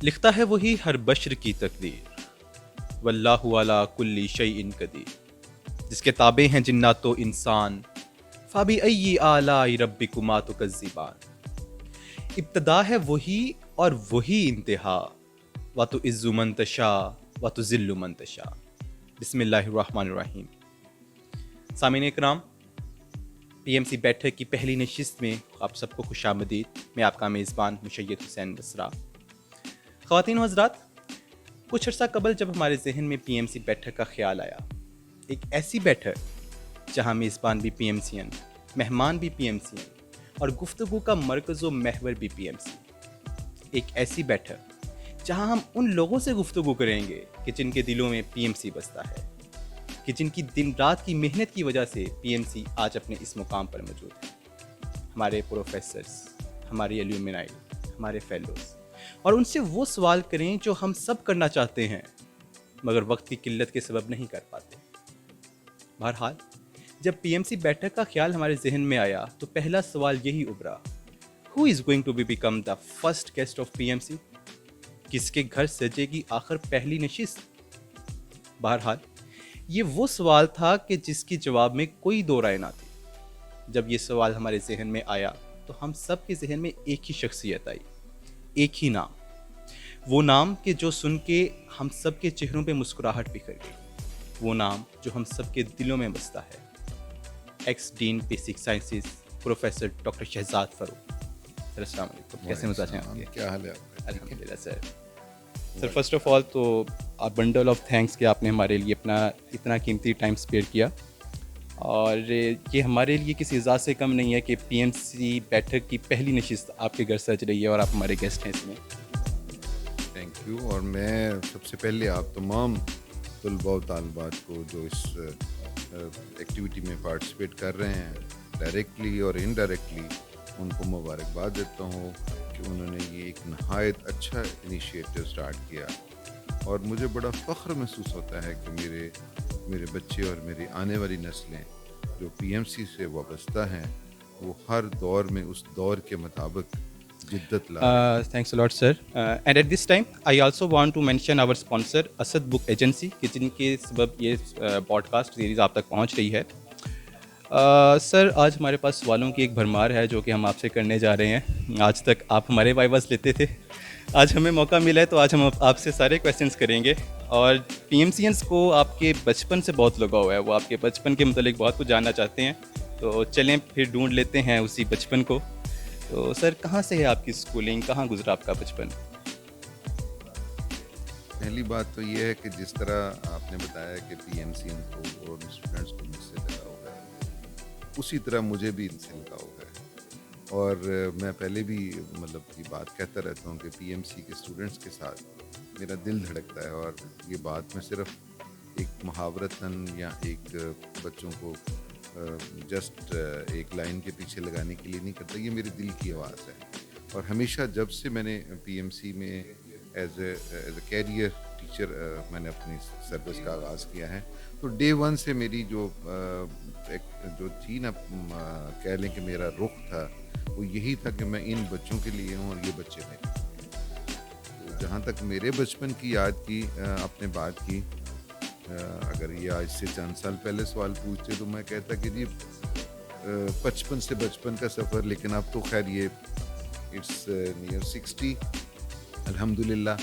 लिखता है वही हर बशर की तकदीर, वल्लाहु अला कुल्ली शैइन कदीर। जिसके ताबे हैं जिन्नात तो इंसान, फाबी अय्यी आलाई रब्बिकुमा तुकज़्ज़िबान। इब्तदा है वही और वही इंतहा, व तो इज़्ज़ु मन तशा व तो ज़िल्लु मन तशा। बिस्मिल्लाहिर्रहमानिर्रहीम। सामीन इकराम, पीएमसी बैठक की पहली नशिस्त में आप सबको खुशामदीद। मैं आपका मेज़बान मुशय्यद हुसैन बसरा। ख़वातीन व हज़रात, कुछ अर्सा कबल जब हमारे जहन में पीएमसी बैठक का ख्याल आया, एक ऐसी बैठक जहां मेज़बान भी पीएमसीएन, मेहमान भी पीएमसीएन और गुफ्तगू का मरकज़ व महवर भी पीएमसी। एक ऐसी बैठक जहां हम उन लोगों से गुफ्तगू करेंगे कि जिनके दिलों में पीएमसी बसता है, कि जिनकी दिन रात की मेहनत की वजह से पीएमसी आज अपने इस मुकाम पर मौजूद है। हमारे प्रोफेसर्स, हमारी एल्यूमिनाई, हमारे फेलोज़, और उनसे वो सवाल करें जो हम सब करना चाहते हैं मगर वक्त की किल्लत के सबब नहीं कर पाते। बहरहाल, जब पीएमसी बैठक का ख्याल हमारे जहन में आया तो पहला सवाल यही उभरा, who is going to be become the first guest of PMC? किसके घर सजेगी आखिर पहली नशिस्त? बहरहाल, ये वो सवाल था कि जिसके जवाब में कोई दो राय ना थी। जब ये सवाल हमारे जहन में आया तो हम सब के जहन में एक ही शख्सियत आई, एक ही नाम। वो नाम कि जो सुन के हम सब के चेहरों पे मुस्कुराहट बिखर गई। वो नाम जो हम सब के दिलों में बसता है, ex dean basic sciences professor doctor Shahzad Farooq. Sir अस्सलाम वालेकुम, कैसे मिजाज हैं आपके? क्या हाल है आपका? अल्हम्दुलिल्लाह sir. Sir first of all तो आप बंडल ऑफ थैंक्स कि आपने हमारे लिए अपना इतना कीमती टाइम स्पेयर किया, और ये हमारे लिए किसी एजाज़ से कम नहीं है कि पीएमसी बैठक की पहली नशिस्त आपके घर सज रही है और आप हमारे गेस्ट हैं इसमें। Thank you. और मैं सबसे पहले आप तमाम तलबा व तालिबात को जो इस एक्टिविटी में पार्टिसिपेट कर रहे हैं, डायरेक्टली और इनडायरेक्टली, उनको मुबारकबाद देता हूँ कि उन्होंने ये एक नहायत अच्छा इनिशिएटिव स्टार्ट किया। और मुझे बड़ा फ़ख्र महसूस होता है कि मेरे बच्चे और मेरी आने वाली नस्लें जो पीएमसी से वाबस्ता हैं वो हर दौर में उस दौर के मुताबिक जिद्दत ला रहे हैं। Thanks a lot, sir. And at this time, I also want to mention our sponsor, Asad book agency, कि जिनके सबब ये पॉडकास्ट सीरीज़ आप तक पहुंच रही है। सर, आज हमारे पास सवालों की एक भरमार है जो कि हम आपसे करने जा रहे हैं। आज तक आप हमारे वाइवास लेते थे, आज हमें मौका मिला है तो आज हम आपसे सारे क्वेश्चंस करेंगे। और पीएमसीएंस को आपके बचपन से बहुत लगाव है, वो आपके बचपन के मतलब बहुत कुछ जानना चाहते हैं। तो चलें फिर ढूंढ लेते हैं उसी बचपन को। तो सर, कहाँ से है आपकी स्कूलिंग, कहाँ गुजरा आपका बचपन? पहली बात तो ये है कि जिस तरह आपने बताया कि पीएमसी को और स्टूडेंट्स को मुझसे लगा हुआ है, उसी तरह मुझे भी इनसे लगा हुआ है। और मैं पहले भी मतलब ये बात कहता रहता हूँ कि पीएमसी के स्टूडेंट्स के साथ मेरा दिल धड़कता है। और ये बात मैं सिर्फ एक मुहावरतन या एक बच्चों को जस्ट एक लाइन के पीछे लगाने के लिए नहीं करता, ये मेरे दिल की आवाज़ है। और हमेशा जब से मैंने पीएमसी में एज ए कैरियर टीचर मैंने अपनी सर्विस का आगाज़ किया है, तो डे वन से मेरी जो थी ना, कह लें कि मेरा रुख था, वो यही था कि मैं इन बच्चों के लिए हूँ और ये बच्चे मेरे। तो जहाँ तक मेरे बचपन की याद की आपने बात की, अगर ये आज से चंद साल पहले सवाल पूछते तो मैं कहता कि जी 55 से बचपन का सफ़र, लेकिन अब तो खैर ये इट्स नियर 60 अल्हम्दुलिल्लाह।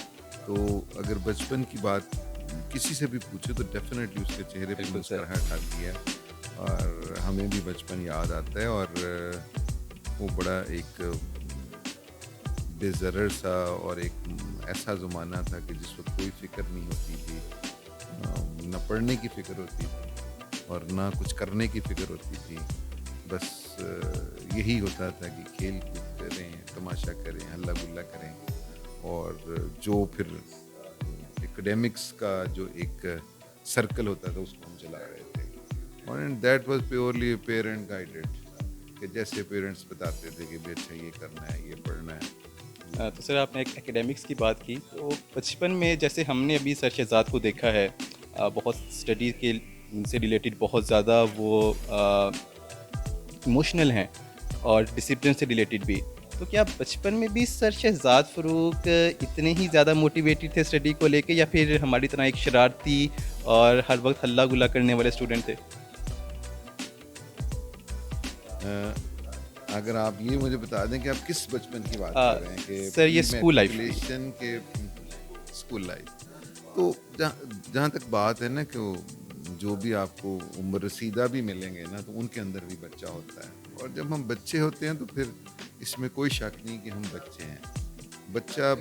तो अगर बचपन की बात किसी से भी पूछे तो डेफिनेटली उसके चेहरे पे मुस्कुराहट आती है और हमें भी बचपन याद आता है। और वो बड़ा एक बेज़रर सा और एक ऐसा ज़माना था कि जिस वक्त कोई फ़िक्र नहीं होती थी, ना पढ़ने की फ़िक्र होती थी और ना कुछ करने की फ़िक्र होती थी। बस यही होता था कि खेल कूद करें, तमाशा करें, हल्ला गुल्ला करें, और जो फिर एकेडमिक्स का जो एक सर्कल होता था उसको हम चला रहे थे। और that was purely parent guided, कि जैसे पेरेंट्स बताते थे कि बेटा ये करना है, ये पढ़ना है। तो सर, आपने एक एकेडमिक्स की बात की, तो बचपन में जैसे हमने अभी सर शहजाद को देखा है, बहुत स्टडी के से रिलेटेड बहुत ज़्यादा वो इमोशनल हैं और डिसिप्लिन से रिलेटेड भी। तो क्या बचपन में भी सर शहज़ाद फ़रूक इतने ही ज़्यादा मोटिवेटेड थे स्टडी को लेके, या फिर हमारी तरह एक शरारती और हर वक़्त हल्ला-गुल्ला करने वाले स्टूडेंट थे? अ, अगर आप ये मुझे बता दें कि आप किस बचपन की बात कर रहे हैं, कि सर ये प्री स्कूल लाइफ़ की। मैट्रिकुलेशन के स्कूल लाइफ। तो जहाँ जहाँ तक बात है ना कि जो भी आपको उम्र रसीदा भी मिलेंगे ना, तो उनके अंदर भी बच्चा होता है। और जब हम बच्चे होते हैं तो फिर इसमें कोई शक नहीं कि हम बच्चे हैं। बच्चा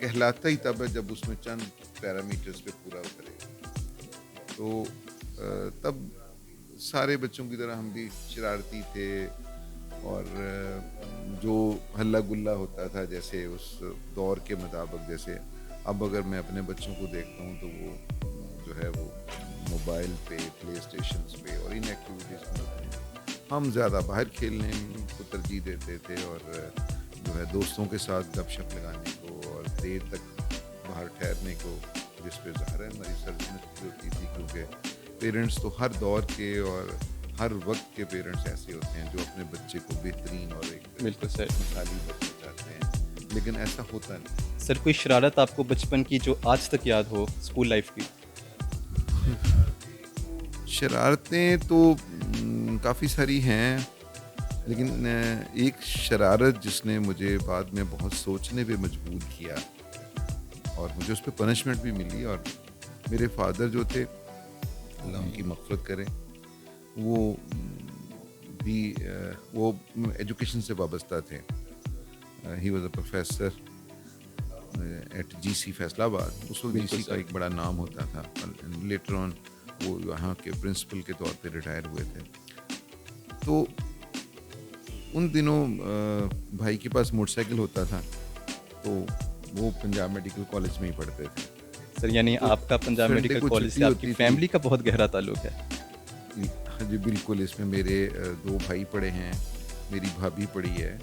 कहलाता ही तब है जब उसमें चंद पैरामीटर्स पे पूरा उतरेगा। तो तब सारे बच्चों की तरह हम भी शरारती थे, और जो हल्ला गुल्ला होता था जैसे उस दौर के मुताबिक, जैसे अब अगर मैं अपने बच्चों को देखता हूँ तो वो जो है वो मोबाइल पे, प्ले स्टेशन पे और इन एक्टिविटीज़ में होते हैं। हम ज़्यादा बाहर खेलने को तरजीह देते थे, और जो है दोस्तों के साथ गपशप लगाने को और देर तक बाहर ठहरने को, जिस पे ज़ाहिर है हमारी सरजनश होती थी, क्योंकि पेरेंट्स तो हर दौर के और हर वक्त के पेरेंट्स ऐसे होते हैं जो अपने बच्चे को बेहतरीन और एक बिल्कुल सर। मिसाली बच्चा चाहते हैं, लेकिन ऐसा होता नहीं। सर कोई शरारत आपको बचपन की जो आज तक याद हो स्कूल लाइफ़ की? शरारतें तो काफ़ी सारी हैं, लेकिन एक शरारत जिसने मुझे बाद में बहुत सोचने पे मजबूर किया, और मुझे उस पे पनिशमेंट भी मिली। और मेरे फादर जो थे, अल्लाह उनकी मग़फ़िरत करे, वो भी वो एजुकेशन से वाबस्ता थे। He was a professor at GC Faisalabad. उस वक्त बिल्कुल जीसी का सर। एक बड़ा नाम होता था। लेटर ऑन वो यहाँ के प्रिंसिपल के तौर पे रिटायर हुए थे। तो उन दिनों भाई के पास मोटरसाइकिल होता था, तो वो पंजाब मेडिकल कॉलेज में ही पढ़ते थे। सर यानी तो आपका पंजाब संडे मेडिकल को कॉलेज छुट्टी से आपकी होती थी। फैमिली का बहुत गहरा ताल्लुक है। हाँ जी, बिल्कुल। इसमें मेरे 2 भाई पढ़े हैं, मेरी भाभी पढ़ी है,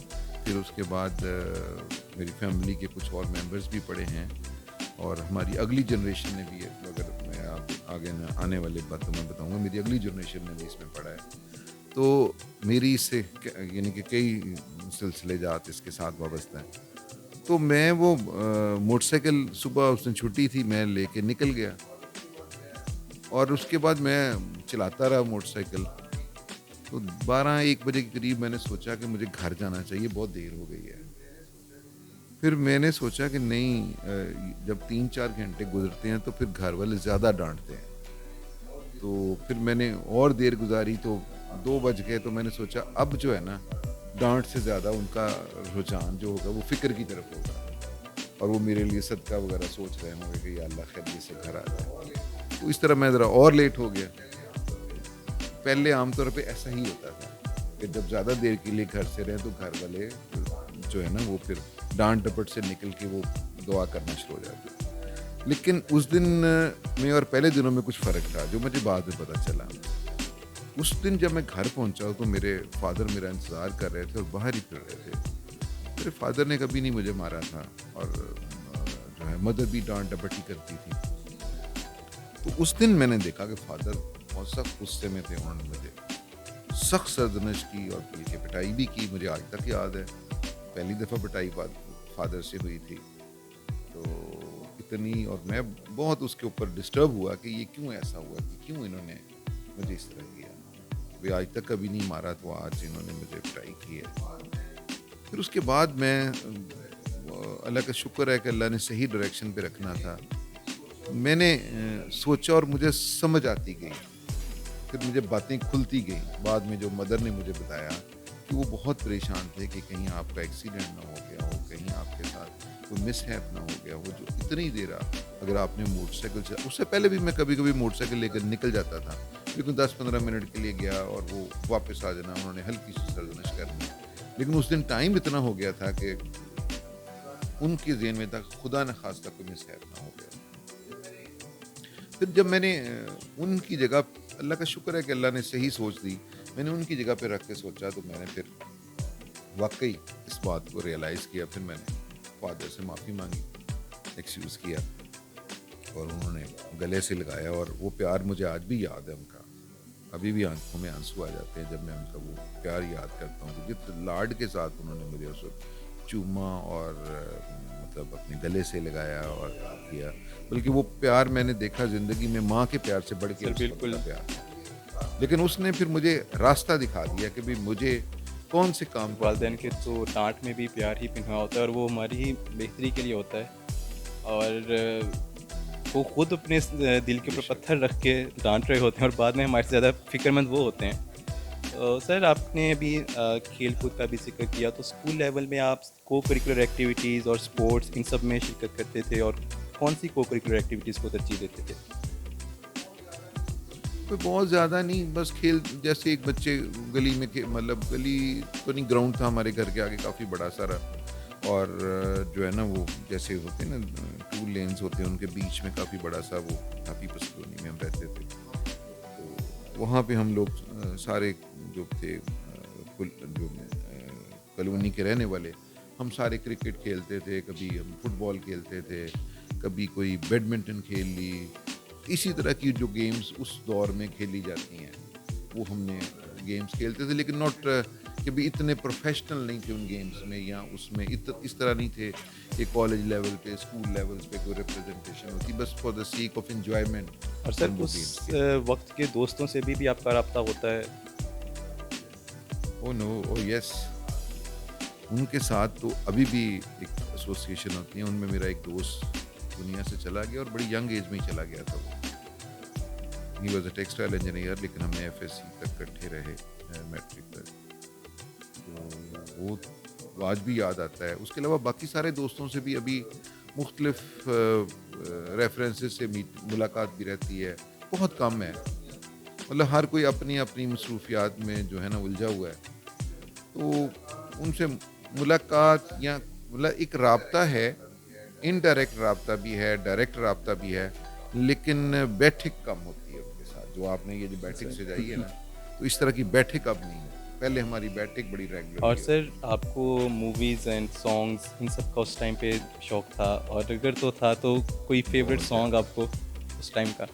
फिर उसके बाद मेरी फैमिली के कुछ और मेंबर्स भी पढ़े हैं, और हमारी अगली जनरेशन ने भी, अगर मैं आप आगे न आने वाले बातों में बताऊँगा, मेरी अगली जनरेशन ने भी इसमें पढ़ा है। तो मेरी इससे यानी कि कई सिलसिले जात इसके साथ वाबस्ता हैं। तो मैं वो मोटरसाइकिल, सुबह उस दिन छुट्टी थी, मैं लेके निकल गया, और उसके बाद मैं चलाता रहा मोटरसाइकिल। तो 12-1 बजे के करीब मैंने सोचा कि मुझे घर जाना चाहिए, बहुत देर हो गई है। फिर मैंने सोचा कि नहीं, जब 3-4 घंटे गुजरते हैं तो फिर घर वाले ज़्यादा डांटते हैं। तो फिर मैंने और देर गुजारी, तो 2 बज गए। तो मैंने सोचा अब जो है ना, डांट से ज़्यादा उनका रुझान जो होगा वो फ़िक्र की तरफ होगा, और वो मेरे लिए सदका वगैरह सोच रहे होंगे कि या अल्लाह खैर से घर आ जाए। तो इस तरह मैं ज़रा और लेट हो गया। पहले आमतौर पे ऐसा ही होता था कि जब ज़्यादा देर के लिए घर से रहें तो घर वाले जो है ना, वो फिर डांट डपट से निकल के वो दुआ करना शुरू हो जाते। लेकिन उस दिन में और पहले दिनों में कुछ फ़र्क था, जो मुझे बाद में पता चला। उस दिन जब मैं घर पहुंचा तो मेरे फादर मेरा इंतज़ार कर रहे थे और बाहर ही फिर रहे थे। मेरे फादर ने कभी नहीं मुझे मारा था, और जो है मदर भी डांट डपट ही करती थी। तो उस दिन मैंने देखा कि फादर बहुत सख्त गुस्से में थे। उन्होंने मुझे सख्त सरजनश की और बल्कि पिटाई भी की। मुझे आज तक याद है, पहली दफ़ा पिटाई फादर से हुई थी। तो इतनी, और मैं बहुत उसके ऊपर डिस्टर्ब हुआ कि ये क्यों ऐसा हुआ, कि क्यों इन्होंने मुझे इस तरह किया। वे आज तक कभी नहीं मारा, तो आज इन्होंने मुझे पिटाई की है। फिर उसके बाद मैं अल्लाह का शुक्र है कि अल्लाह ने सही डायरेक्शन पे रखना था। मैंने सोचा और मुझे समझ आती गई, फिर मुझे बातें खुलती गई। बाद में जो मदर ने मुझे बताया कि वो बहुत परेशान थे कि कहीं आपका एक्सीडेंट ना हो गया हो, कहीं आपके साथ कोई मिसहैप ना हो गया हो, जो इतनी देर अगर आपने मोटरसाइकिल से, उससे पहले भी मैं कभी कभी मोटरसाइकिल लेकर निकल जाता था, लेकिन 10-15 मिनट के लिए गया और वो वापस आ जाना, उन्होंने हल्की सी सरजनश करनी। लेकिन उस दिन टाइम इतना हो गया था कि उनके ज़हन में था खुदा न खास्ता कोई मिसहैप ना हो गया। फिर जब मैंने उनकी जगह, अल्लाह का शुक्र है कि अल्लाह ने सही सोच दी, मैंने उनकी जगह पे रख के सोचा, तो मैंने फिर वाकई इस बात को रियलाइज़ किया। फिर मैंने फादर से माफ़ी मांगी, एक्सक्यूज़ किया, और उन्होंने गले से लगाया, और वो प्यार मुझे आज भी याद है उनका। अभी भी आंखों में आंसू आ जाते हैं जब मैं उनका वो प्यार याद करता हूँ, जिस लाड के साथ उन्होंने मुझे उस वक्त चूमा और मतलब अपने गले से लगाया और किया। बल्कि वो प्यार मैंने देखा ज़िंदगी में माँ के प्यार से बढ़ के सर उस वक्त बिल्कुल। का प्यार था। लेकिन उसने फिर मुझे रास्ता दिखा दिया कि भाई मुझे कौन से काम करने वालिदैन हैं, के कौन से तो डाँट में भी प्यार ही पिन्हा होता है और वो हमारी ही बेहतरी के लिए होता है। और वो खुद अपने दिल के ऊपर बेशक। पत्थर रख के डाँट रहे होते हैं और बाद में हमारे से ज़्यादा फ़िक्रमंद वो होते हैं। सर आपने अभी खेल-कूद का भी ज़िक्र किया, तो स्कूल लेवल में आप को करिकुलर एक्टिविटीज़ और स्पोर्ट्स इन सब में शिरकत करते थे और कौन-सी को करिकुलर एक्टिविटीज़ को तरजीह देते थे? कोई बहुत ज़्यादा नहीं, बस खेल जैसे एक बच्चे गली में मतलब गली तो नहीं, ग्राउंड था हमारे घर के आगे काफ़ी बड़ा सारा। और जो है ना वो जैसे होते हैं ना 2 लेन्स होते हैं, उनके बीच में काफ़ी बड़ा सा वो हाफीपुर कॉलोनी में हम रहते थे। तो वहाँ पे हम लोग सारे जो थे कॉलोनी के रहने वाले, हम सारे क्रिकेट खेलते थे, कभी हम फुटबॉल खेलते थे, कभी कोई बैडमिंटन खेल ली। इसी तरह की जो गेम्स उस दौर में खेली जाती हैं, वो हमने गेम्स खेलते थे, लेकिन नॉट कि भी इतने प्रोफेशनल नहीं थे उन गेम्स में, या उसमें इस तरह नहीं थे कि कॉलेज लेवल पे, स्कूल लेवल्स पे कोई रिप्रेजेंटेशन होती, बस for the sake of enjoyment और सर हम वो उस गेम्स खेलते वक़्त के दोस्तों से भी आपका राब्ता होता है? थे। ओ नो, ओ यस, उनके साथ तो अभी भी एक एसोसिएशन होती है। उनमें मेरा एक दोस्त दुनिया से चला गया और बड़ी यंग एज में ही चला गया था वो। He was a textile engineer, लेकिन हमने एफएससी तक इकट्ठे रहे मैट्रिक तक। तो वो आज भी याद आता है। उसके अलावा बाकी सारे दोस्तों से भी अभी मुख्तलिफ रेफरेंसेस से मुलाकात भी रहती है, बहुत कम है। मतलब हर कोई अपनी अपनी मसरूफियात में जो है ना उलझा हुआ है, तो उनसे मुलाकात या मतलब एक राब्ता है, इनडायरेक्ट राब्ता भी है, डायरेक्ट राब्ता भी है, लेकिन बैठक कम होती है उनके साथ। जो आपने ये जो बैठक सजाई है ना, तो इस तरह की बैठक अब नहीं है। पहले हमारी बैठक बड़ी और रेगुलरली सर होती थी। आपको मूवीज़ एंड सॉन्ग्स इन सब का उस टाइम पे शौक था? और अगर तो था तो कोई फ़ेवरेट बहुत सॉन्ग ज़्यादा। आपको उस टाइम का?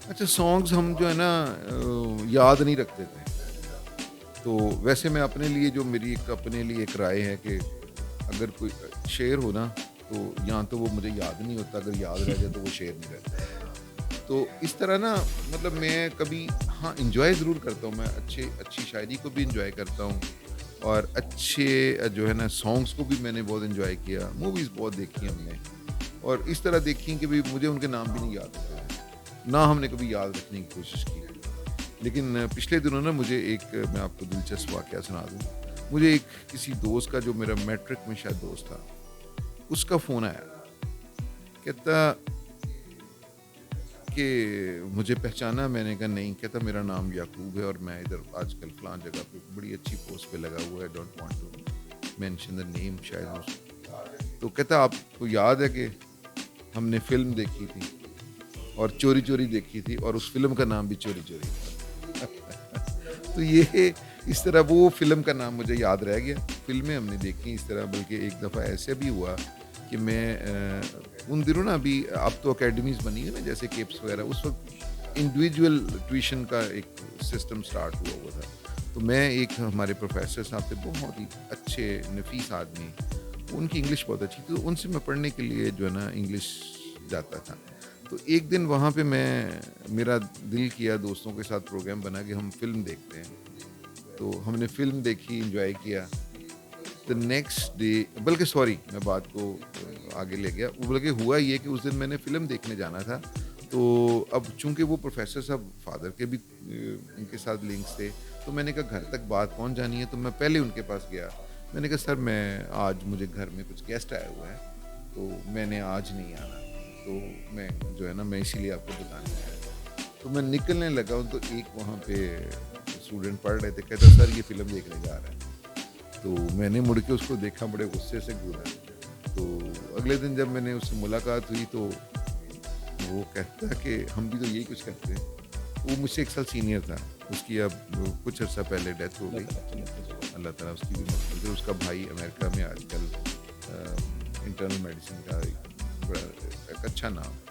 अच्छा, सॉन्ग्स हम जो है ना याद नहीं रखते थे। तो वैसे मैं अपने लिए जो मेरी एक अपने लिए एक राय है कि अगर कोई शेर हो ना, तो या तो वो मुझे याद नहीं होता, अगर याद रह जाए तो वो शेर नहीं रहता। तो इस तरह ना, मतलब मैं कभी हाँ इंजॉय ज़रूर करता हूँ, मैं अच्छी शायरी को भी इंजॉय करता हूँ, और अच्छे जो है ना सॉन्ग्स को भी मैंने बहुत इंजॉय किया। मूवीज़ बहुत देखी हमने, और इस तरह देखी कि भी मुझे उनके नाम भी नहीं याद होते हैं, ना हमने कभी याद रखने की कोशिश की। लेकिन पिछले दिनों ना मुझे एक मैं आपको दिलचस्प वाक़या सुना दूँ। मुझे एक किसी दोस्त का, जो मेरा मैट्रिक में शायद दोस्त था, उसका फ़ोन आया। कहता कि मुझे पहचाना? मैंने कहा नहीं। कहता मेरा नाम याकूब है और मैं इधर आजकल फ़लाँ जगह पे बड़ी अच्छी पोस्ट पे लगा हुआ है, don't want to mention the name शायद उस। तो कहता आपको याद है कि हमने फ़िल्म देखी थी और चोरी-चोरी देखी थी, और उस फ़िल्म का नाम भी चोरी-चोरी था। तो ये इस तरह वो फ़िल्म का नाम मुझे याद रह गया। फ़िल्में हमने देखी इस तरह, बल्कि एक दफ़ा ऐसे भी हुआ कि मैं उन दिनों ना, अभी अब तो अकेडमीज़ बनी है ना जैसे केप्स वगैरह, उस वक्त इंडिविजुअल ट्यूशन का एक सिस्टम स्टार्ट हुआ था। तो मैं एक हमारे प्रोफेसर साहब थे, बहुत ही अच्छे नफीस आदमी, उनकी इंग्लिश बहुत अच्छी थी, तो उनसे मैं पढ़ने के लिए जो है ना इंग्लिश जाता था। तो एक दिन वहाँ पे मेरा दिल किया, दोस्तों के साथ प्रोग्राम बना कि हम फ़िल्म देखते हैं। तो हमने फ़िल्म देखी, एंजॉय किया। द नेक्स्ट डे, बल्कि सॉरी मैं बात को आगे ले गया, बल्कि हुआ ये कि उस दिन मैंने फ़िल्म देखने जाना था। तो अब चूंकि वो प्रोफेसर साहब फादर के भी उनके साथ लिंक्स थे, तो मैंने कहा घर तक बात पहुंच जानी है, तो मैं पहले उनके पास गया। मैंने कहा सर, मैं आज मुझे घर में कुछ गेस्ट आए हुए हैं, तो मैंने आज नहीं आना, तो मैं जो है ना मैं इसीलिए आपको बताने आया। तो मैं निकलने लगा, तो एक वहाँ पे स्टूडेंट पढ़ रहे थे, कहता सर ये फ़िल्म देखने जा रहा है। तो मैंने मुड़ के उसको देखा, बड़े गुस्से से घूरा। तो अगले दिन जब मैंने उससे मुलाकात हुई, तो वो कहता कि हम भी तो यही कुछ करते हैं। वो मुझसे 1 साल सीनियर था। उसकी अब कुछ अर्सा पहले डेथ हो गई, अल्लाह ताला उसकी भी मग़फ़िरत करे। उसका भाई अमेरिका में आजकल इंटरनल मेडिसिन का एक बड़ा एक अच्छा नाम है।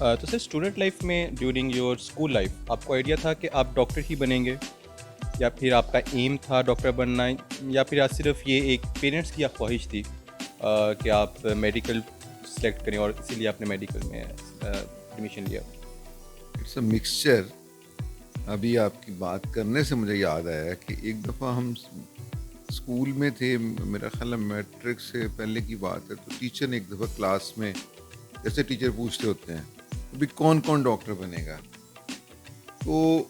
तो सर स्टूडेंट लाइफ में ड्यूरिंग योर स्कूल लाइफ आपको आइडिया था कि आप डॉक्टर ही बनेंगे, या फिर आपका एम था डॉक्टर बनना, या फिर आज सिर्फ ये एक पेरेंट्स की ख्वाहिश थी कि आप मेडिकल सेलेक्ट करें और इसीलिए आपने मेडिकल में एडमिशन लिया? It's a mixture. अभी आपकी बात करने से मुझे याद आया कि एक दफ़ा हम स्कूल में थे, मेरा ख्याल है मैट्रिक से पहले की बात है, तो टीचर ने एक दफ़ा क्लास में, जैसे टीचर पूछते होते हैं अभी कौन कौन डॉक्टर बनेगा, तो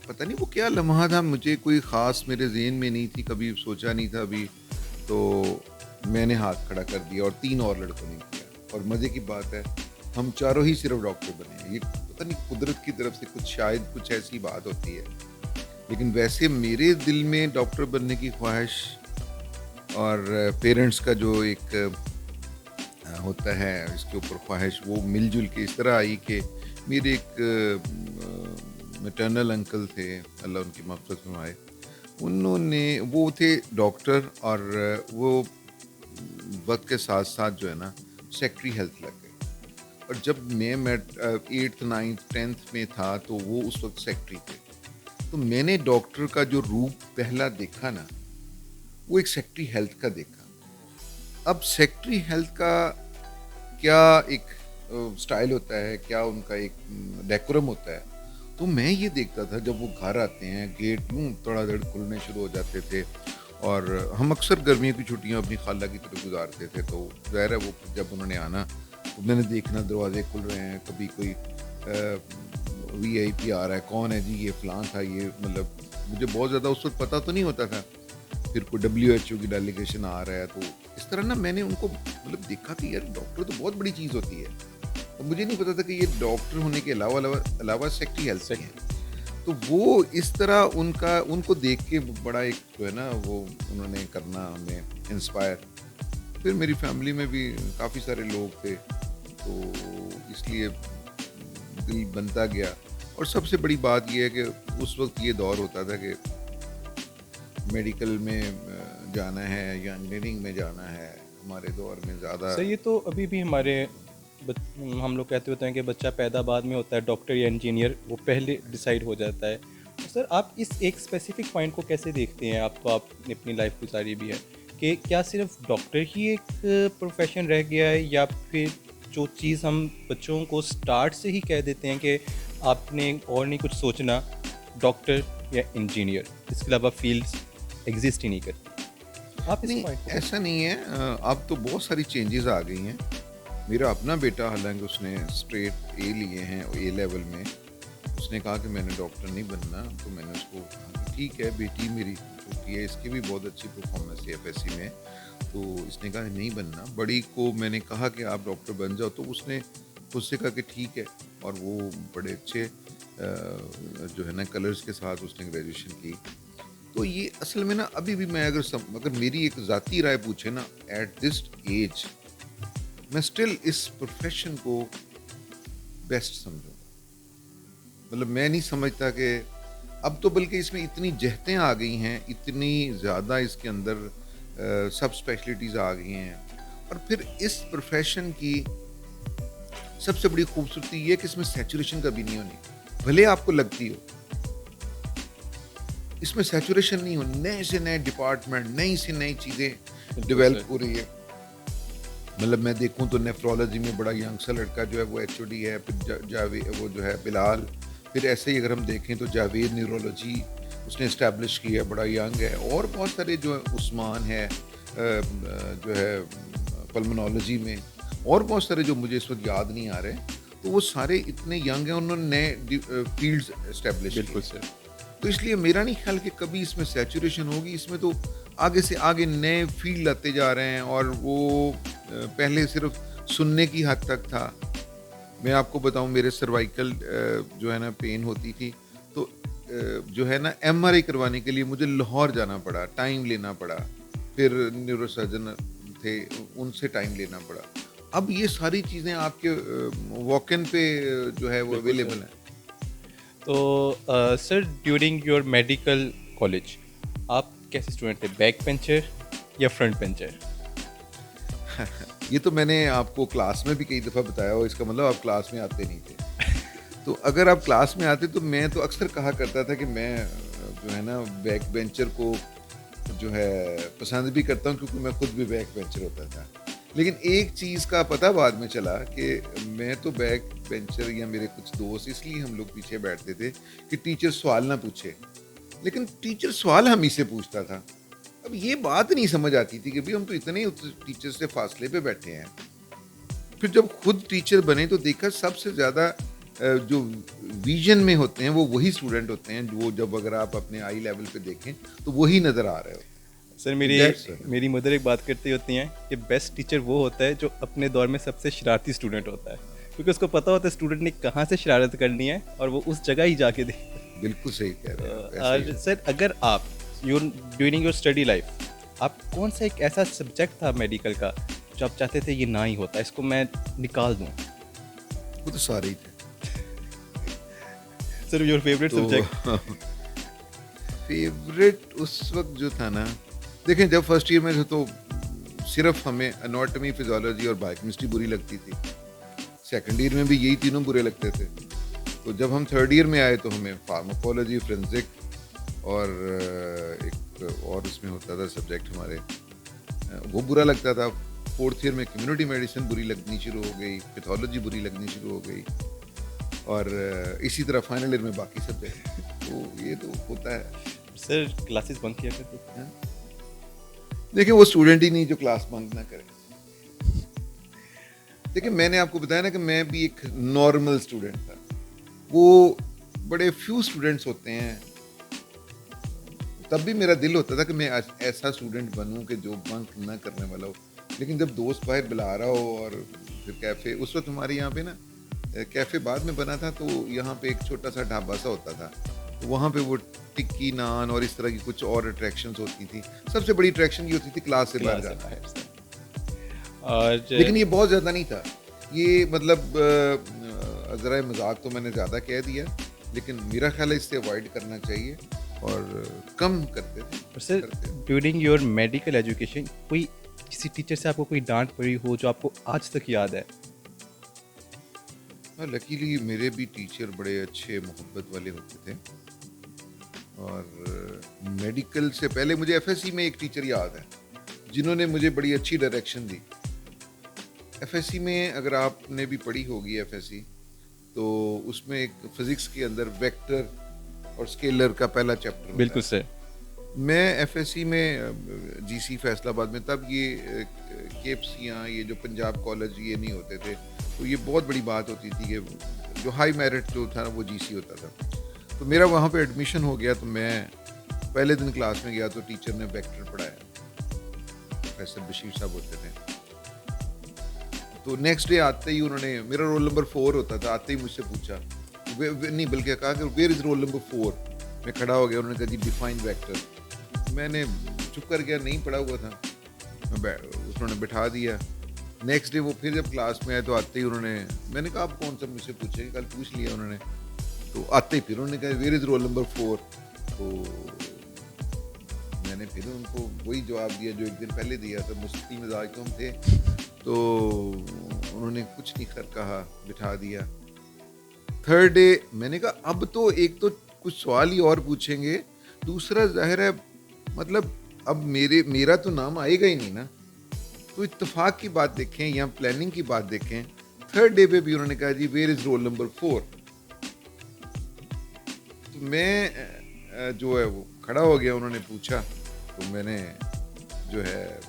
पता नहीं वो क्या लम्हा था, मुझे कोई ख़ास मेरे ज़हन में नहीं थी, कभी सोचा नहीं था अभी, तो मैंने हाथ खड़ा कर दिया और 3 और लड़कों ने किया। और मज़े की बात है हम चारों ही सिर्फ डॉक्टर बने। ये पता नहीं कुदरत की तरफ से कुछ, शायद कुछ ऐसी बात होती है। लेकिन वैसे मेरे दिल में डॉक्टर बनने की ख्वाहिश और पेरेंट्स का जो एक होता है इसके ऊपर ख्वाहिश, वो मिलजुल के इस तरह आई कि मेरे एक मैटरनल अंकल थे, अल्लाह उनकी मग़फ़िरत फरमाए, उन्होंने, वो थे डॉक्टर और वो वक्त के साथ साथ जो है ना सेक्रेटरी हेल्थ लग गए। और जब मैं 8th 9th 10th में था तो वो उस वक्त सेक्रेटरी थे। तो मैंने डॉक्टर का जो रूप पहला देखा ना, वो एक सेक्रेटरी हेल्थ का देखा। अब सेक्रेटरी हेल्थ का क्या एक स्टाइल होता है, क्या उनका एक डेकोरम होता है, तो मैं ये देखता था जब वो घर आते हैं, गेट यूँ धड़ाधड़ खुलने शुरू हो जाते थे। और हम अक्सर गर्मियों की छुट्टियां अपनी खाला की तरफ गुजारते थे, तो ज़ाहिर है वो जब उन्होंने आना तो मैंने देखना दरवाजे खुल रहे हैं, कभी कोई VIP आ रहा है, कौन है जी, ये फ़लाँ था, ये मतलब मुझे बहुत ज़्यादा उस वक्त पता तो नहीं होता था। फिर कोई WHO की डेलीगेशन आ रहा है, तो इस तरह ना मैंने उनको मतलब देखा कि यार डॉक्टर तो बहुत बड़ी चीज़ होती है। और मुझे नहीं पता था कि ये डॉक्टर होने के अलावा अलावा सेक्रेटरी हेल्थ से हैं। तो वो इस तरह उनको देख के बड़ा एक जो है ना वो उन्होंने करना हमें इंस्पायर। फिर मेरी फैमिली में भी काफ़ी सारे लोग थे, तो इसलिए दिल बनता गया। और सबसे बड़ी बात यह है कि उस वक्त ये दौर होता था कि मेडिकल में जाना है या इंजीनियरिंग में जाना है, हमारे दौर में ज़्यादा। सर ये तो अभी भी हमारे हम लोग कहते होते हैं कि बच्चा पैदा बाद में होता है, डॉक्टर या इंजीनियर वो पहले डिसाइड हो जाता है। तो सर आप इस एक स्पेसिफिक पॉइंट को कैसे देखते हैं? आप तो आपने अपनी लाइफ गुजारी भी है कि क्या सिर्फ डॉक्टर ही एक प्रोफेशन रह गया है, या फिर जो चीज़ हम बच्चों को स्टार्ट से ही कह देते हैं कि आपने और नहीं कुछ सोचना, डॉक्टर या इंजीनियर, इसके अलावा फील्ड्स एग्जिस्ट ही नहीं करती? आप इस नहीं, पॉइंट को ऐसा नहीं है। अब तो बहुत सारी चेंजेस आ गई हैं। मेरा अपना बेटा, हालांकि उसने स्ट्रेट A लिए हैं, A लेवल में, उसने कहा कि मैंने डॉक्टर नहीं बनना, तो मैंने उसको कहा कि ठीक है, बेटी मेरी छोटी है, इसकी भी बहुत अच्छी परफॉर्मेंस है FSC में, तो इसने कहा नहीं बनना। बड़ी को मैंने कहा कि आप डॉक्टर बन जाओ, तो उसने उससे कहा कि ठीक है, और वो बड़े अच्छे जो है ना कलर्स के साथ उसने ग्रेजुएशन की। तो ये असल में ना अभी भी मैं अगर मेरी एक ज़ाती राय पूछे ना, एट दिस एज मैं स्टिल इस प्रोफेशन को बेस्ट समझूंगा। मतलब मैं नहीं समझता कि अब तो, बल्कि इसमें इतनी जहतें आ गई हैं, इतनी ज़्यादा इसके अंदर सब स्पेशलिटीज़ आ गई हैं। और फिर इस प्रोफेशन की सबसे बड़ी खूबसूरती ये है कि इसमें सैचुरेशन कभी नहीं होनी, भले आपको लगती हो। इसमें सैचुरेशन नहीं हो, नए से नए डिपार्टमेंट, नई से नई चीज़ें डेवलप हो रही है। मतलब मैं देखूं तो नेफ्रोलॉजी में बड़ा यंग सा लड़का जो है वो HOD है, फिर जावेद वो जो है बिलाल, फिर ऐसे ही अगर हम देखें तो जावेद न्यूरोलॉजी उसने इस्टेब्लिश की है, बड़ा यंग है। और बहुत सारे जो है, उस्मान है जो है पल्मोनोलॉजी में, और बहुत सारे जो मुझे इस वक्त याद नहीं आ रहे, तो वो सारे इतने यंग हैं, उन्होंने नए फील्ड्स इस्टेब्लिश बिल्कुल सर। तो इसलिए मेरा नहीं ख्याल कि कभी इसमें सैचुरेशन होगी। इसमें तो आगे से आगे नए फील्ड आते जा रहे हैं, और वो पहले सिर्फ सुनने की हद तक था। मैं आपको बताऊं, मेरे सर्वाइकल जो है ना पेन होती थी, तो जो है ना MRI करवाने के लिए मुझे लाहौर जाना पड़ा, टाइम लेना पड़ा, फिर न्यूरोसर्जन थे, उनसे टाइम लेना पड़ा। अब ये सारी चीज़ें आपके वॉक इन पे जो है वो अवेलेबल हैं। तो sir during your medical college आप कैसे स्टूडेंट थे, बैक बेंचर या फ्रंट बेंचर? ये तो मैंने आपको क्लास में भी कई दफ़ा बताया और इसका मतलब आप क्लास में आते नहीं थे। तो अगर आप क्लास में आते तो मैं तो अक्सर कहा करता था कि मैं जो है ना बैक बेंचर को जो है पसंद भी करता हूँ क्योंकि मैं खुद भी बैक बेंचर होता था। लेकिन एक चीज़ का पता बाद में चला कि मैं तो बैक बेंचर या मेरे कुछ दोस्त इसलिए हम लोग पीछे बैठते थे कि टीचर सवाल ना पूछे। लेकिन टीचर सवाल हम ही से पूछता था। अब ये बात नहीं समझ आती थी कि भाई हम तो इतने टीचर से फासले पे बैठे हैं। फिर जब खुद टीचर बने तो देखा सबसे ज़्यादा जो विजन में होते हैं वो वही स्टूडेंट होते हैं जो जब अगर आप अपने आई लेवल पे देखें तो वही नज़र आ रहे होते सर हैं। मेरी That's मेरी मदर एक बात करती होती हैं कि बेस्ट टीचर वो होता है जो अपने दौर में सबसे शरारती स्टूडेंट होता है, क्योंकि उसको पता होता है स्टूडेंट ने कहाँ से शरारत करनी है और वो उस जगह ही जाके दे। बिल्कुल सही कह रहे हैं आप, ऐसे ही और सर अगर आप ड्यूरिंग योर स्टडी लाइफ आप कौन सा एक ऐसा सब्जेक्ट था मेडिकल का जो आप चाहते थे ये ना ही होता, इसको मैं निकाल दूँ? वो तो सारे ही थे। सर योर फेवरेट तो सब्जेक्ट? फेवरेट उस वक्त जो था ना, देखें जब फर्स्ट ईयर में थे तो सिर्फ हमें एनाटॉमी, फिजियोलॉजी और बायोकेमिस्ट्री बुरी लगती थी। सेकंड ईयर में भी यही तीनों बुरे लगते थे। तो जब हम थर्ड ईयर में आए तो हमें फार्माकोलॉजी, फोरेंसिक और एक और उसमें होता था सब्जेक्ट हमारे, वो बुरा लगता था। फोर्थ ईयर में कम्युनिटी मेडिसिन बुरी लगनी शुरू हो गई, पैथोलॉजी बुरी लगनी शुरू हो गई और इसी तरह फाइनल ईयर में बाकी सब्जेक्ट। तो ये तो होता है। सर क्लासेस बंक किया करते थे? हाँ? देखिए वो स्टूडेंट ही नहीं जो क्लास बंक ना करे। देखिए मैंने आपको बताया ना कि मैं भी एक नॉर्मल स्टूडेंट था। वो बड़े फ्यू स्टूडेंट्स होते हैं, तब भी मेरा दिल होता था कि मैं ऐसा स्टूडेंट बनूं कि जो बंक ना करने वाला हो। लेकिन जब दोस्त बाहर बुला रहा हो और फिर कैफ़े, उस वक्त हमारे यहाँ पे ना कैफ़े बाद में बना था तो यहाँ पे एक छोटा सा ढाबा सा होता था, तो वहाँ पे वो टिक्की नान और इस तरह की कुछ और अट्रैक्शंस होती थी। सबसे बड़ी अट्रैक्शन ये होती थी क्लास से बाहर क्लास से जाना। बाहर सर। और लेकिन ये बहुत ज़्यादा नहीं था। ये मतलब ज़रा मजाक तो मैंने ज़्यादा कह दिया, लेकिन मेरा ख्याल है इससे अवॉइड करना चाहिए और कम करते थे। और सर करते थे। ड्यूरिंग योर मेडिकल एजुकेशन कोई किसी टीचर से आपको कोई डांट पड़ी हो जो आपको आज तक याद है? हाँ, लकीली मेरे भी टीचर बड़े अच्छे मोहब्बत वाले होते थे और मेडिकल से पहले मुझे एफएससी में एक टीचर याद है जिन्होंने मुझे बड़ी अच्छी डायरेक्शन दी। एफएससी में अगर आपने भी पढ़ी होगी एफएससी, तो उसमें एक फिजिक्स के अंदर वेक्टर और स्केलर का पहला चैप्टर होता बिल्कुल है। सर। मैं एफएससी में जीसी फैसलाबाद में, तब ये केप्सियाँ, ये जो पंजाब कॉलेज ये नहीं होते थे, तो ये बहुत बड़ी बात होती थी कि जो हाई मेरिट जो था वो जीसी होता था। तो मेरा वहाँ पे एडमिशन हो गया, तो मैं पहले दिन क्लास में गया तो टीचर ने वेक्टर पढ़ाया, प्रोफेसर बशीर साहब होते थे। तो नेक्स्ट डे आते ही उन्होंने, मेरा रोल नंबर 4 होता था, आते ही मुझसे पूछा, नहीं बल्कि कहा कि वेयर इज़ रोल नंबर 4। मैं खड़ा हो गया, उन्होंने कहा जी डिफाइन वेक्टर। मैंने चुप कर गया, नहीं पढ़ा हुआ था। उन्होंने बिठा दिया। नेक्स्ट डे वो फिर जब क्लास में आए तो आते ही उन्होंने, मैंने कहा आप कौन सा मुझसे पूछे, कल पूछ लिया उन्होंने। तो आते ही फिर उन्होंने कहा वेयर इज़ रोल नंबर 4। तो मैंने फिर उनको वही जवाब दिया जो एक दिन पहले दिया था, मस्ती मजाक तो हम थे। तो उन्होंने कुछ नहीं कर कहा, बिठा दिया। थर्ड डे मैंने कहा अब तो एक तो कुछ सवाल ही और पूछेंगे, दूसरा जाहिर है मतलब अब मेरा तो नाम आएगा ही नहीं ना। तो इत्तेफाक की बात देखें या प्लानिंग की बात देखें, थर्ड डे पे भी उन्होंने कहा जी वेयर इज़ रोल नंबर 4। तो मैं जो है वो खड़ा हो गया, उन्होंने पूछा तो मैंने जो है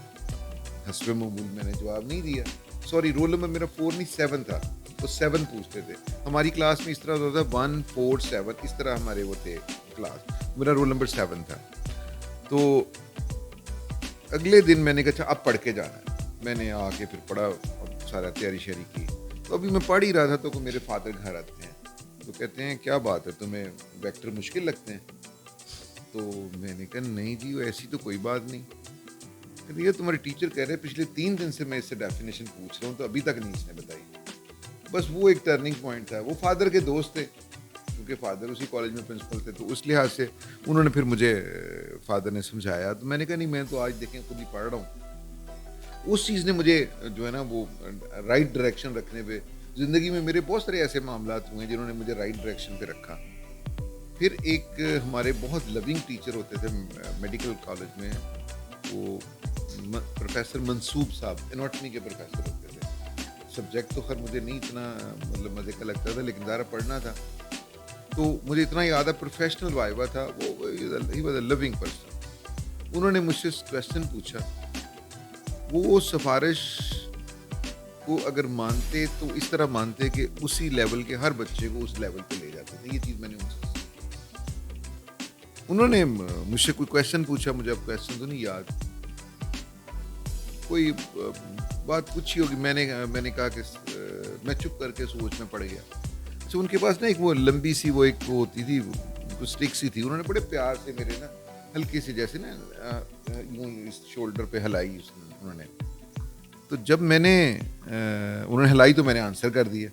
हस्बे मकबूल मैंने जवाब नहीं दिया। सॉरी, रोल नंबर मेरा 4 नहीं 7 था, तो 7 पूछते थे। हमारी क्लास में इस तरह होता था 1 4 7 इस तरह हमारे वो थे क्लास। मेरा रोल नंबर 7 था। तो अगले दिन मैंने कहा अच्छा अब पढ़ के जाना है। मैंने आके फिर पढ़ा और सारा तैयारी शैयारी की। तो अभी मैं पढ़ ही रहा था तो मेरे फादर घर आते हैं, तो कहते हैं क्या बात है, तुम्हें वेक्टर मुश्किल लगते हैं? तो मैंने कहा नहीं जी, वो ऐसी तो कोई बात नहीं। कहते ये तुम्हारे टीचर कह रहे हैं पिछले 3 दिन से मैं इससे डेफिनेशन पूछ रहा हूँ तो अभी तक नहीं इसने बताई। बस वो एक टर्निंग पॉइंट था। वो फादर के दोस्त थे, क्योंकि फादर उसी कॉलेज में प्रिंसिपल थे, तो उस लिहाज से उन्होंने फिर मुझे फादर ने समझाया। तो मैंने कहा नहीं, मैं तो आज देखें खुद ही पढ़ रहा हूँ। उस चीज़ ने मुझे जो है ना वो राइट डायरेक्शन रखने पे, ज़िंदगी में मेरे बहुत सारे ऐसे मामलात हुए हैं जिन्होंने मुझे राइट डायरेक्शन पे रखा। फिर एक हमारे बहुत लविंग टीचर होते थे मेडिकल कॉलेज में, वो प्रोफेसर मंसूब साहब, एनाटॉमी के प्रोफेसर होते थे। सब्जेक्ट तो खैर मुझे नहीं इतना मतलब मज़े का लगता था, लेकिन ज़रा पढ़ना था। तो मुझे इतना याद है, प्रोफेशनल वाइवा था वो, ही वाज अ लविंग पर्सन। उन्होंने मुझसे क्वेश्चन पूछा, वो सिफारिश को अगर मानते तो इस तरह मानते कि उसी लेवल के हर बच्चे को उस लेवल पे ले जाते थे। ये चीज़ मैंने उनसे सीखी। उन्होंने मुझसे कोई क्वेश्चन पूछा, मुझे अब क्वेश्चन तो नहीं याद, कोई बात पूछी होगी, मैंने कहा कि मैं चुप करके सोच में पड़ गया। अच्छा, उनके पास ना एक वो लंबी सी वो एक वो होती थी, वो स्टिक सी थी, उन्होंने बड़े प्यार से मेरे ना हल्की सी जैसे ना यूं इस शोल्डर पे हिलाई उन्होंने। तो जब उन्होंने हिलाई तो मैंने आंसर कर दिया।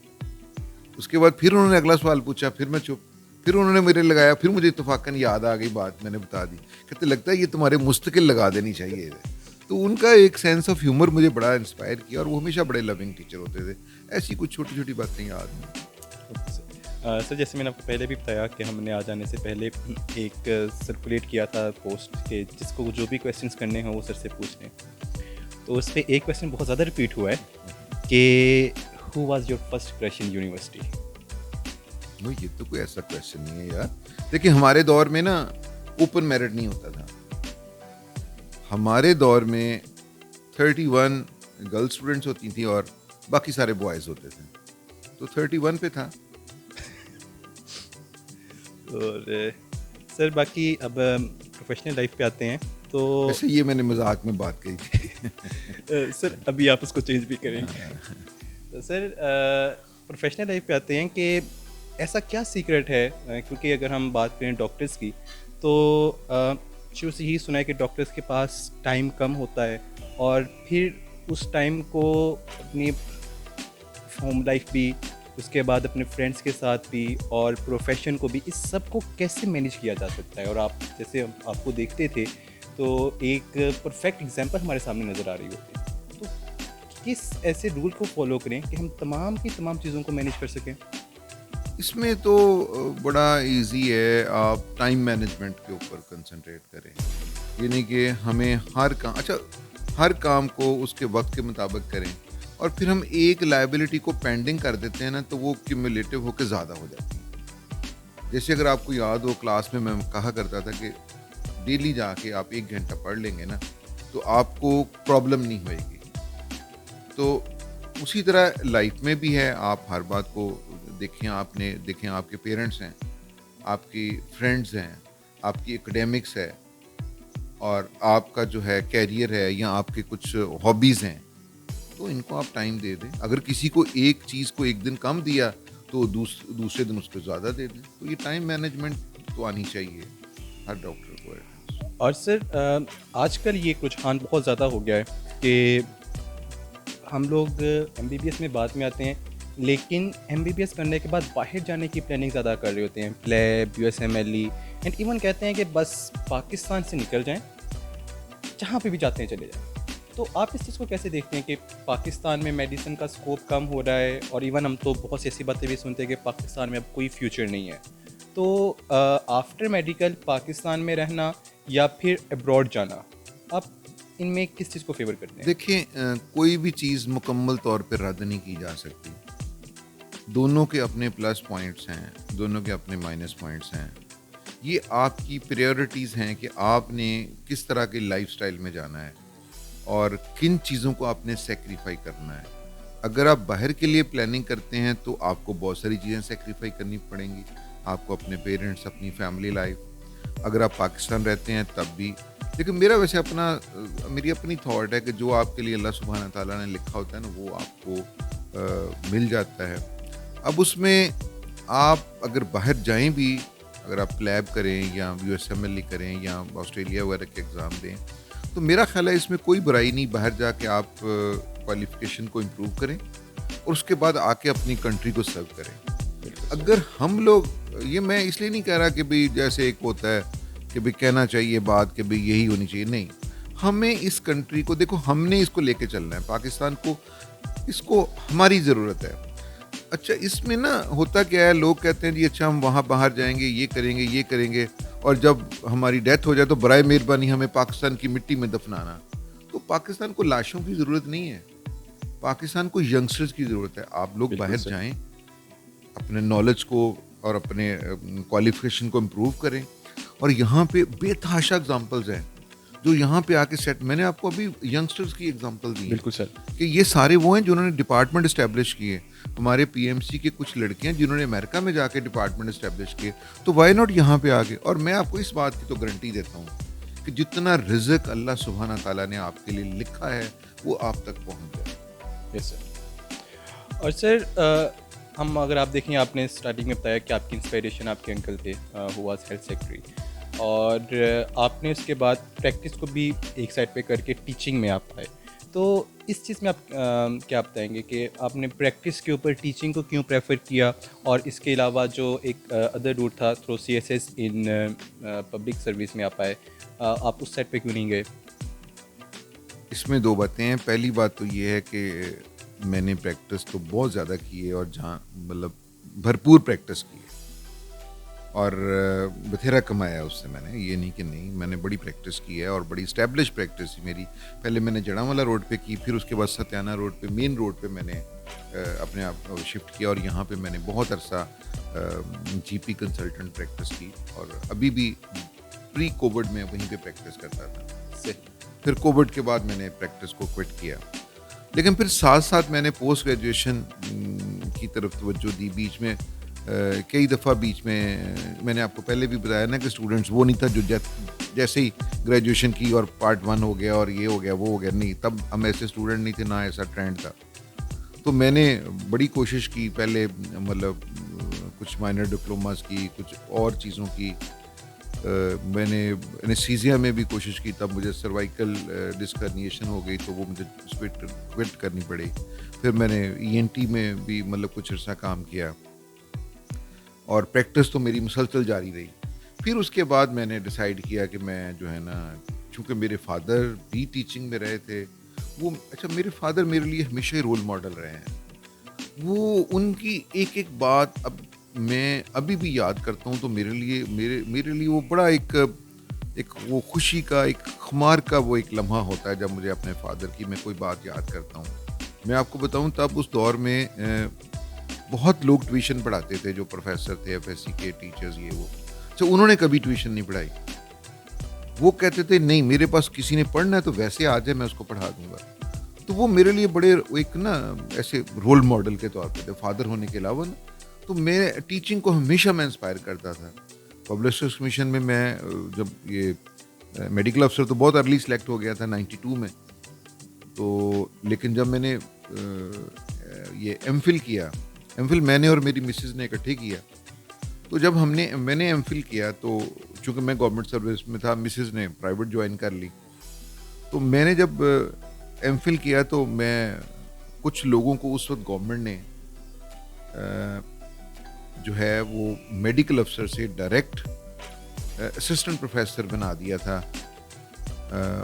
उसके बाद फिर उन्होंने अगला सवाल पूछा, फिर मैं चुप। फिर उन्होंने मेरे लगाया, फिर मुझे इत्तेफाकन याद आ गई बात, मैंने बता दी। कहते लगता है ये तुम्हारे मुस्तकिल लगा देनी चाहिए। तो उनका एक सेंस ऑफ ह्यूमर मुझे बड़ा इंस्पायर किया, और वो हमेशा बड़े लविंग टीचर होते थे। ऐसी कुछ छोटी छोटी बातें याद हैं। सर जैसे मैंने आपको पहले भी बताया कि हमने आ जाने से पहले एक सर्कुलेट किया था पोस्ट के, जिसको जो भी क्वेश्चंस करने हों वो सर से पूछ लें। तो उस पर एक क्वेश्चन बहुत ज़्यादा रिपीट हुआ है कि who was your first crush in university? ये तो कोई ऐसा क्वेश्चन नहीं है यार। देखिए, हमारे दौर में ना ओपन मेरिट नहीं होता था। हमारे दौर में 31 गर्ल स्टूडेंट्स होती थी और बाकी सारे बॉयज़ होते थे। तो 31 पे था। और सर बाकी अब प्रोफेशनल लाइफ पे आते हैं। तो वैसे ये मैंने मजाक में बात कही थी। सर अभी आप उसको चेंज भी करेंगे। तो सर प्रोफेशनल लाइफ पे आते हैं कि ऐसा क्या सीक्रेट है, क्योंकि अगर हम बात करें डॉक्टर्स की तो शुरू से ही सुना है कि डॉक्टर्स के पास टाइम कम होता है, और फिर उस टाइम को अपनी होम लाइफ भी, उसके बाद अपने फ्रेंड्स के साथ भी, और प्रोफेशन को भी, इस सब को कैसे मैनेज किया जा सकता है? और आप जैसे आपको देखते थे तो एक परफेक्ट एग्जांपल हमारे सामने नज़र आ रही होती है। तो किस ऐसे रूल को फॉलो करें कि हम तमाम की तमाम चीज़ों को मैनेज कर सकें? इसमें तो बड़ा इजी है, आप टाइम मैनेजमेंट के ऊपर कंसंट्रेट करें। यानी कि हमें हर काम को उसके वक्त के मुताबिक करें, और फिर हम एक लायबिलिटी को पेंडिंग कर देते हैं ना, तो वो क्यूमुलेटिव होकर ज़्यादा हो जाती है। जैसे अगर आपको याद हो, क्लास में मैं कहा करता था कि डेली जाके आप 1 घंटा पढ़ लेंगे ना, तो आपको प्रॉब्लम नहीं होएगी। तो उसी तरह लाइफ में भी है, आप हर बात को देखें। आपके पेरेंट्स हैं, आपकी फ्रेंड्स हैं, आपकी एकेडमिक्स है, और आपका जो है कैरियर है, या आपके कुछ हॉबीज़ हैं, तो इनको आप टाइम दे दें। अगर किसी को एक चीज़ को एक दिन कम दिया तो दूसरे दिन उसको ज़्यादा दे दें। तो ये टाइम मैनेजमेंट तो आनी चाहिए हर डॉक्टर को। और सर आजकल ये रुझान बहुत ज़्यादा हो गया है कि हम लोग एमबीबीएस में बाद में आते हैं, लेकिन एमबीबीएस करने के बाद बाहर जाने की प्लानिंग ज़्यादा कर रहे होते हैं, प्लेब, यूएसएमएलई, एंड इवन कहते हैं कि बस पाकिस्तान से निकल जाएं, जहाँ पे भी जाते हैं चले जाएं। तो आप इस चीज़ को कैसे देखते हैं कि पाकिस्तान में मेडिसिन का स्कोप कम हो रहा है, और इवन हम तो बहुत सी ऐसी बातें भी सुनते हैं कि पाकिस्तान में अब कोई फ्यूचर नहीं है? तो आफ्टर मेडिकल पाकिस्तान में रहना या फिर अब्रॉड जाना, आप इनमें किस चीज़ को फेवर करते हैं? देखिए, कोई भी चीज़ मुकम्मल तौर पे रद्द नहीं की जा सकती। दोनों के अपने प्लस पॉइंट्स हैं, दोनों के अपने माइनस पॉइंट्स हैं। ये आपकी प्रायोरिटीज़ हैं कि आपने किस तरह के लाइफस्टाइल में जाना है और किन चीज़ों को आपने सेक्रीफाई करना है। अगर आप बाहर के लिए प्लानिंग करते हैं तो आपको बहुत सारी चीज़ें सेक्रीफाई करनी पड़ेंगी। आपको अपने पेरेंट्स, अपनी फैमिली लाइफ। अगर आप पाकिस्तान रहते हैं तब भी। लेकिन मेरी अपनी थॉट है कि जो आपके लिए अल्लाह सुब्हाना ताला ने लिखा होता है ना, वो आपको मिल जाता है। अब उसमें आप अगर बाहर जाएं भी, अगर आप प्लैब करें या यूएसएमएलई करें या ऑस्ट्रेलिया वगैरह के एग्ज़ाम दें, तो मेरा ख्याल है इसमें कोई बुराई नहीं। बाहर जाके आप क्वालिफिकेशन को इम्प्रूव करें और उसके बाद आके अपनी कंट्री को सर्व करें। अगर हम लोग, ये मैं इसलिए नहीं कह रहा कि भाई जैसे एक होता है कि भाई कहना चाहिए बात कि भाई यही होनी चाहिए, नहीं। हमें इस कंट्री को देखो, हमने इसको लेके चलना है पाकिस्तान को, इसको हमारी ज़रूरत है। अच्छा, इसमें ना होता क्या है, लोग कहते हैं जी अच्छा हम वहाँ बाहर जाएंगे, ये करेंगे, और जब हमारी डेथ हो जाए तो बराए मेहरबानी हमें पाकिस्तान की मिट्टी में दफनाना। तो पाकिस्तान को लाशों की ज़रूरत नहीं है, पाकिस्तान को यंगस्टर्स की ज़रूरत है। आप लोग बिल्कुल बाहर सही। जाएं, अपने नॉलेज को और अपने क्वालिफिकेशन को इम्प्रूव करें। और यहाँ पे बेतहाशा एग्जांपल्स हैं जो यहाँ पे आके सेट, मैंने आपको अभी यंगस्टर्स की एग्जांपल दी है बिल्कुल सर। कि ये सारे वो हैं जिन्होंने डिपार्टमेंट इस्टेब्लिश किए। हमारे पीएमसी के कुछ लड़कियां जिन्होंने अमेरिका में जाके डिपार्टमेंट इस्टेब्लिश किए, तो वाई नॉट यहाँ पे आगे। और मैं आपको इस बात की तो गारंटी देता हूँ कि जितना रिज़्क अल्लाह सुब्हाना ताला ने आपके लिए लिखा है वो आप तक पहुँच जाए। Yes sir. और सर हम अगर आप देखें, आपने स्टार्टिंग में बताया कि आपकी इंस्पिरेशन आपके अंकल थे, हु वाज हेल्थ सेक्रेटरी, और आपने उसके बाद प्रैक्टिस को भी एक साइड पे करके टीचिंग में आप आए। तो इस चीज़ में आप क्या बताएंगे कि आपने प्रैक्टिस के ऊपर टीचिंग को क्यों प्रेफर किया, और इसके अलावा जो एक अदर रूट था through CSS in public service में आप आए, आप उस साइड पे क्यों नहीं गए? इसमें दो बातें हैं। पहली बात तो ये है कि मैंने प्रैक्टिस तो बहुत ज़्यादा की है, और जहाँ मतलब भरपूर प्रैक्टिस की है, और बथेरा कमाया उससे मैंने, ये नहीं कि नहीं, मैंने बड़ी प्रैक्टिस की है और बड़ी इस्टेब्लिश प्रैक्टिस थी मेरी। पहले मैंने जड़ावाला रोड पे की, फिर उसके बाद सत्याना रोड पे, मेन रोड पे मैंने अपने आप को शिफ्ट किया, और यहाँ पे मैंने बहुत अरसा जीपी कंसल्टेंट प्रैक्टिस की, और अभी भी प्री कोविड में वहीं पे प्रैक्टिस करता था। सही। फिर कोविड के बाद मैंने प्रैक्टिस को क्विट किया, लेकिन फिर साथ साथ मैंने पोस्ट ग्रेजुएशन की तरफ तवज्जो दी। बीच में कई दफ़ा बीच में मैंने आपको पहले भी बताया ना कि स्टूडेंट्स वो नहीं था जो जैसे ही ग्रेजुएशन की और पार्ट 1 हो गया और ये हो गया वो हो गया, नहीं, तब हम ऐसे स्टूडेंट नहीं थे, ना ऐसा ट्रेंड था। तो मैंने बड़ी कोशिश की, पहले मतलब कुछ माइनर डिप्लोमास की, कुछ और चीज़ों की। मैंने एनेस्थीसिया में भी कोशिश की, तब मुझे सर्वाइकल डिस्क हर्निएशन हो गई, तो वो मुझे क्विट करनी पड़ी। फिर मैंने ईएनटी में भी मतलब कुछ अर्सा काम किया, और प्रैक्टिस तो मेरी मुसलसल जारी रही। फिर उसके बाद मैंने डिसाइड किया कि मैं जो है ना, चूँकि मेरे फादर भी टीचिंग में रहे थे, वो अच्छा, मेरे फादर मेरे लिए हमेशा ही रोल मॉडल रहे हैं। वो उनकी एक एक बात अब मैं अभी भी याद करता हूँ, तो मेरे लिए वो बड़ा एक वो खुशी का, एक खुमार का वो एक लम्हा होता है जब मुझे अपने फादर की मैं कोई बात याद करता हूँ। मैं आपको बताऊँ, तब उस दौर में बहुत लोग ट्यूशन पढ़ाते थे, जो प्रोफेसर थे, एफएससी के टीचर्स, ये वो। अच्छा, उन्होंने कभी ट्यूशन नहीं पढ़ाई। वो कहते थे नहीं, मेरे पास किसी ने पढ़ना है तो वैसे आ जाए, मैं उसको पढ़ा दूंगा। तो वो मेरे लिए बड़े एक ना ऐसे रोल मॉडल के तौर पे थे, फादर होने के अलावा ना। तो मैं टीचिंग को हमेशा मैं इंस्पायर करता था। पब्लिक सर्विस कमीशन में मैं जब ये मेडिकल अफसर तो बहुत अर्ली सेलेक्ट हो गया था 92 में। तो लेकिन जब मैंने ये एमफिल किया, एमफिल मैंने और मेरी मिसेज ने इकट्ठे किया। तो जब मैंने एमफिल किया, तो चूँकि मैं गवर्नमेंट सर्विस में था, मिसेज ने प्राइवेट ज्वाइन कर ली। तो मैंने जब एमफिल किया, तो मैं कुछ लोगों को उस वक्त गवर्नमेंट ने जो है वो मेडिकल अफसर से डायरेक्ट असिस्टेंट प्रोफेसर बना दिया था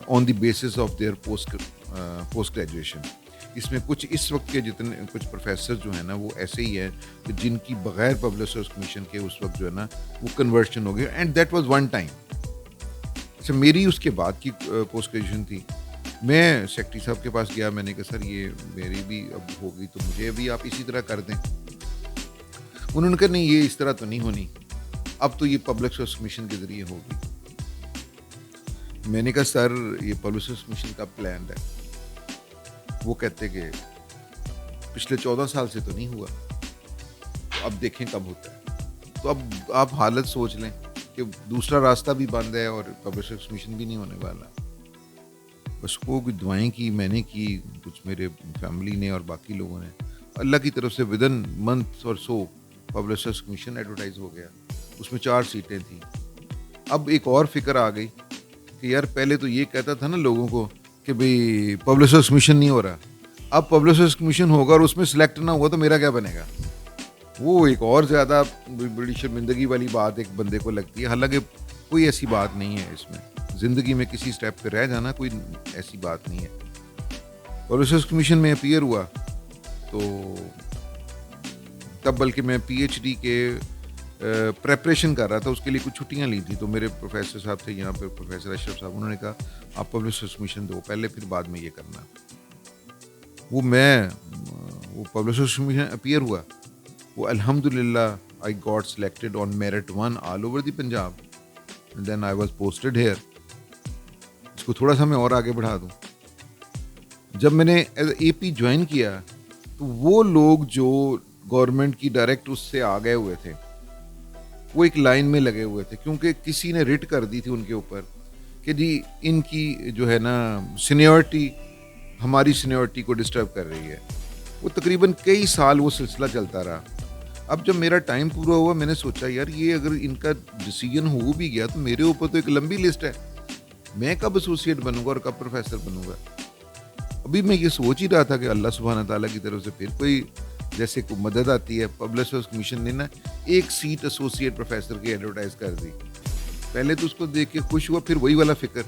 on the basis of their post graduation. इसमें कुछ इस वक्त के जितने कुछ प्रोफेसर जो है ना, वो ऐसे ही हैं कि जिनकी बगैर पब्लिक सर्विस कमीशन के उस वक्त जो है ना वो कन्वर्शन हो गया, and that was one time. अच्छा, मेरी उसके बाद की पोस्ट ग्रेजुएशन थी। मैं सेक्रेटरी साहब के पास गया, मैंने कहा सर ये मेरी भी अब हो गई, तो मुझे भी आप इसी तरह कर दें। उन्होंने कहा नहीं, ये इस तरह तो नहीं होनी, अब तो ये पब्लिक सर्विस कमीशन के जरिए होगी। मैंने कहा सर ये पब्लिक सर्विस कमीशन का प्लान है। वो कहते कि पिछले 14 साल से तो नहीं हुआ, तो अब देखें कब होता है। तो अब आप हालत सोच लें कि दूसरा रास्ता भी बंद है और पब्लिक सर्विस कमीशन भी नहीं होने वाला। बस वो कुछ दुआएं की मैंने की, कुछ मेरे फैमिली ने और बाकी लोगों ने, अल्लाह की तरफ से विदिन मंथ और so public service commission advertise हो गया। उसमें 4 सीटें थी। अब एक और फिक्र आ गई कि यार पहले तो ये कहता था ना लोगों को कि भाई पब्लिक सर्विस कमीशन नहीं हो रहा, अब पब्लिक सर्विस कमीशन होगा और उसमें सिलेक्ट ना हुआ तो मेरा क्या बनेगा। वो एक और ज़्यादा बड़ी शर्मिंदगी वाली बात एक बंदे को लगती है। हालांकि कोई ऐसी बात नहीं है इसमें। ज़िंदगी में किसी स्टेप पे रह जाना कोई ऐसी बात नहीं है। और रिसर्च कमीशन में अपीयर हुआ तो तब बल्कि मैं पीएचडी के प्रेपरेशन कर रहा था, उसके लिए कुछ छुट्टियां ली थी। तो मेरे प्रोफेसर साहब थे यहाँ पे, प्रोफेसर अशरफ साहब, उन्होंने कहा आप पब्लिक रिसर्च कमीशन दो पहले, फिर बाद में ये करना। वो पब्लिक रिसर्च कमीशन अपीयर हुआ, वो अल्हम्दुलिल्लाह I got selected on merit 1 all over the Punjab, and then I was posted here. इसको थोड़ा सा मैं और आगे बढ़ा दूं, जब मैंने एज एपी ज्वाइन किया तो वो लोग जो गवर्नमेंट की डायरेक्ट उससे आ गए हुए थे वो एक लाइन में लगे हुए थे, क्योंकि किसी ने रिट कर दी थी उनके ऊपर कि जी इनकी जो है ना सीनियरिटी हमारी सीनियरिटी को डिस्टर्ब कर रही है। वो तकरीबन कई साल वो सिलसिला चलता रहा। अब जब मेरा टाइम पूरा हुआ मैंने सोचा यार ये अगर इनका डिसीजन हो भी गया तो मेरे ऊपर तो एक लंबी लिस्ट है, मैं कब एसोसिएट बनूंगा और कब प्रोफेसर बनूंगा। अभी मैं ये सोच ही रहा था कि अल्लाह सुब्हान ताला की तरफ से फिर कोई जैसे कोई मदद आती है। पब्लिक रिसर्च कमीशन ने ना एक सीट एसोसिएट प्रोफेसर की एडवर्टाइज कर दी। पहले तो उसको देख के खुश हुआ, फिर वही वाला फिक्र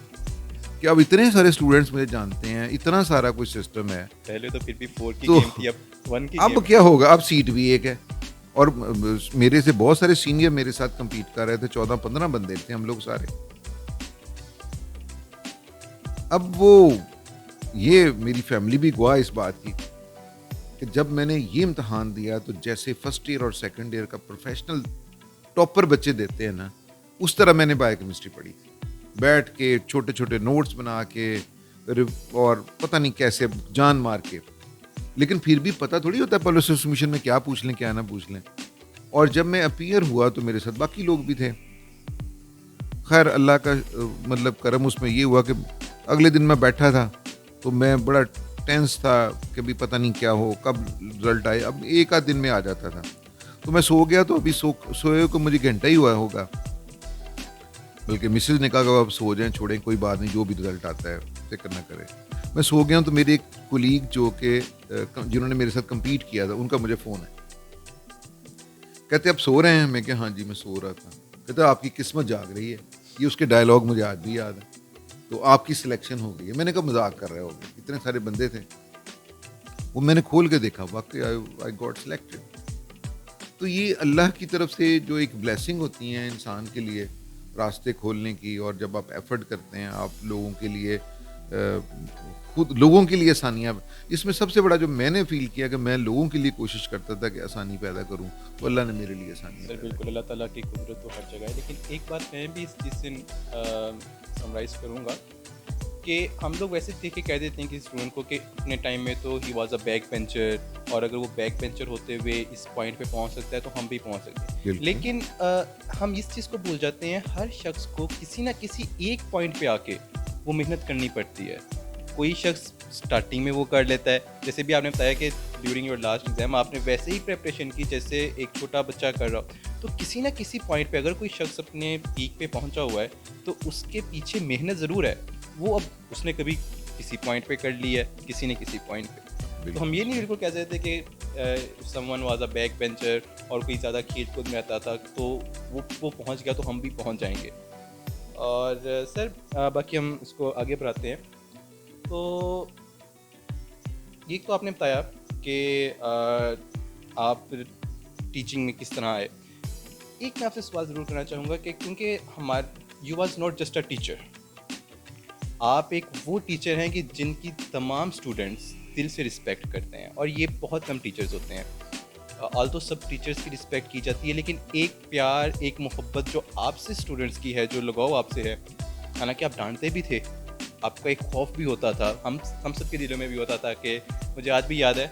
कि अब इतने सारे स्टूडेंट्स मुझे जानते हैं, इतना सारा कुछ सिस्टम है। पहले तो फिर भी 4 की तो गेम थी, अब 1 की अब गेम। क्या होगा, अब सीट भी एक है। और मेरे से बहुत सारे सीनियर मेरे साथ compete कर रहे थे, 14-15 बंदे थे हम लोग सारे। अब वो ये मेरी फैमिली भी गवाह इस बात की कि जब मैंने ये इम्तहान दिया तो जैसे फर्स्ट ईयर और सेकंड ईयर का प्रोफेशनल टॉपर बच्चे देते हैं ना, उस तरह मैंने बायोकेमिस्ट्री पढ़ी थी, बैठ के छोटे छोटे नोट्स बना के और पता नहीं कैसे जान मार के। लेकिन फिर भी पता थोड़ी होता है पब्लिक रिसर्च कमीशन में क्या पूछ लें क्या ना पूछ लें। और जब मैं अपीयर हुआ तो मेरे साथ बाकी लोग भी थे। खैर अल्लाह का मतलब करम उसमें ये हुआ कि अगले दिन मैं बैठा था तो मैं बड़ा टेंस था कि भी पता नहीं क्या हो, कब रिजल्ट आए। अब एक आध दिन में आ जाता था तो मैं सो गया। तो अभी सोए को मुझे घंटा ही हुआ होगा, बल्कि मिसेज ने कहा कि आप सो जाएं, छोड़ें, कोई बात नहीं, जो भी रिजल्ट आता है फिक्र ना करें। मैं सो गया हूँ तो मेरे एक कोलीग जो कि जिन्होंने मेरे साथ कम्पीट किया था उनका मुझे फ़ोन है, कहते आप सो रहे हैं? मैं क्या हाँ जी मैं सो रहा था। कहते आपकी किस्मत जाग रही है। ये उसके डायलॉग मुझे आज भी याद है। तो आपकी सिलेक्शन हो गई है। मैंने कहा मजाक कर रहे होगे, इतने सारे बंदे थे। वो मैंने खोल के देखा, वाकई आई गॉट सिलेक्टेड। तो ये अल्लाह की तरफ से जो एक ब्लेसिंग होती है इंसान के लिए रास्ते खोलने की, और जब आप एफर्ट करते हैं आप लोगों के लिए खुद लोगों के लिए आसानियाँ। इसमें सबसे बड़ा जो मैंने फील किया कि मैं लोगों के लिए कोशिश करता था कि आसानी पैदा करूं, तो अल्लाह ने मेरे लिए आसानी सर बिल्कुल, अल्लाह ताला की कुदरत तो हर जगह है। लेकिन एक बात मैं भी इस चीज़ से समराइज़ करूँगा कि हम लोग वैसे देख के कह देते हैं कि स्टूडेंट को कि अपने टाइम में तो he was a back bencher, और अगर वो बैक बेंचर होते हुए इस पॉइंट पे पहुंच सकता है तो हम भी पहुंच सकते हैं। बिल्कुल। लेकिन हम इस चीज़ को भूल जाते हैं, हर शख्स को किसी ना किसी एक पॉइंट पे आके वो मेहनत करनी पड़ती है। कोई शख्स स्टार्टिंग में वो कर लेता है, जैसे भी आपने बताया कि ड्यूरिंग योर लास्ट एग्जाम आपने वैसे ही प्रिपरेशन की जैसे एक छोटा बच्चा कर रहा हो। तो किसी ना किसी पॉइंट पे अगर कोई शख्स अपने पीक पे पहुंचा हुआ है तो उसके पीछे मेहनत ज़रूर है। वो अब उसने कभी किसी पॉइंट पे कर ली है, किसी ने किसी पॉइंट पे। तो हम ये नहीं बिल्कुल कह सकते कि someone was a back bencher और कोई ज़्यादा खेल कूद में आता था तो वो पहुंच गया तो हम भी पहुंच जाएंगे। और सर बाकी हम इसको आगे बढ़ाते हैं। तो ये तो आपने बताया कि आप टीचिंग में किस तरह आए। एक मैं आपसे सवाल ज़रूर करना चाहूँगा कि क्योंकि you was not just a teacher, आप एक वो टीचर हैं कि जिनकी तमाम स्टूडेंट्स दिल से रिस्पेक्ट करते हैं, और ये बहुत कम टीचर्स होते हैं। ऑल्दो सब टीचर्स की रिस्पेक्ट की जाती है, लेकिन एक प्यार, एक मोहब्बत जो आपसे स्टूडेंट्स की है, जो लगाव आपसे है, हालांकि आप डांटते भी थे, आपका एक खौफ भी होता था, हम सब के दिलों में भी होता था। कि मुझे आज भी याद है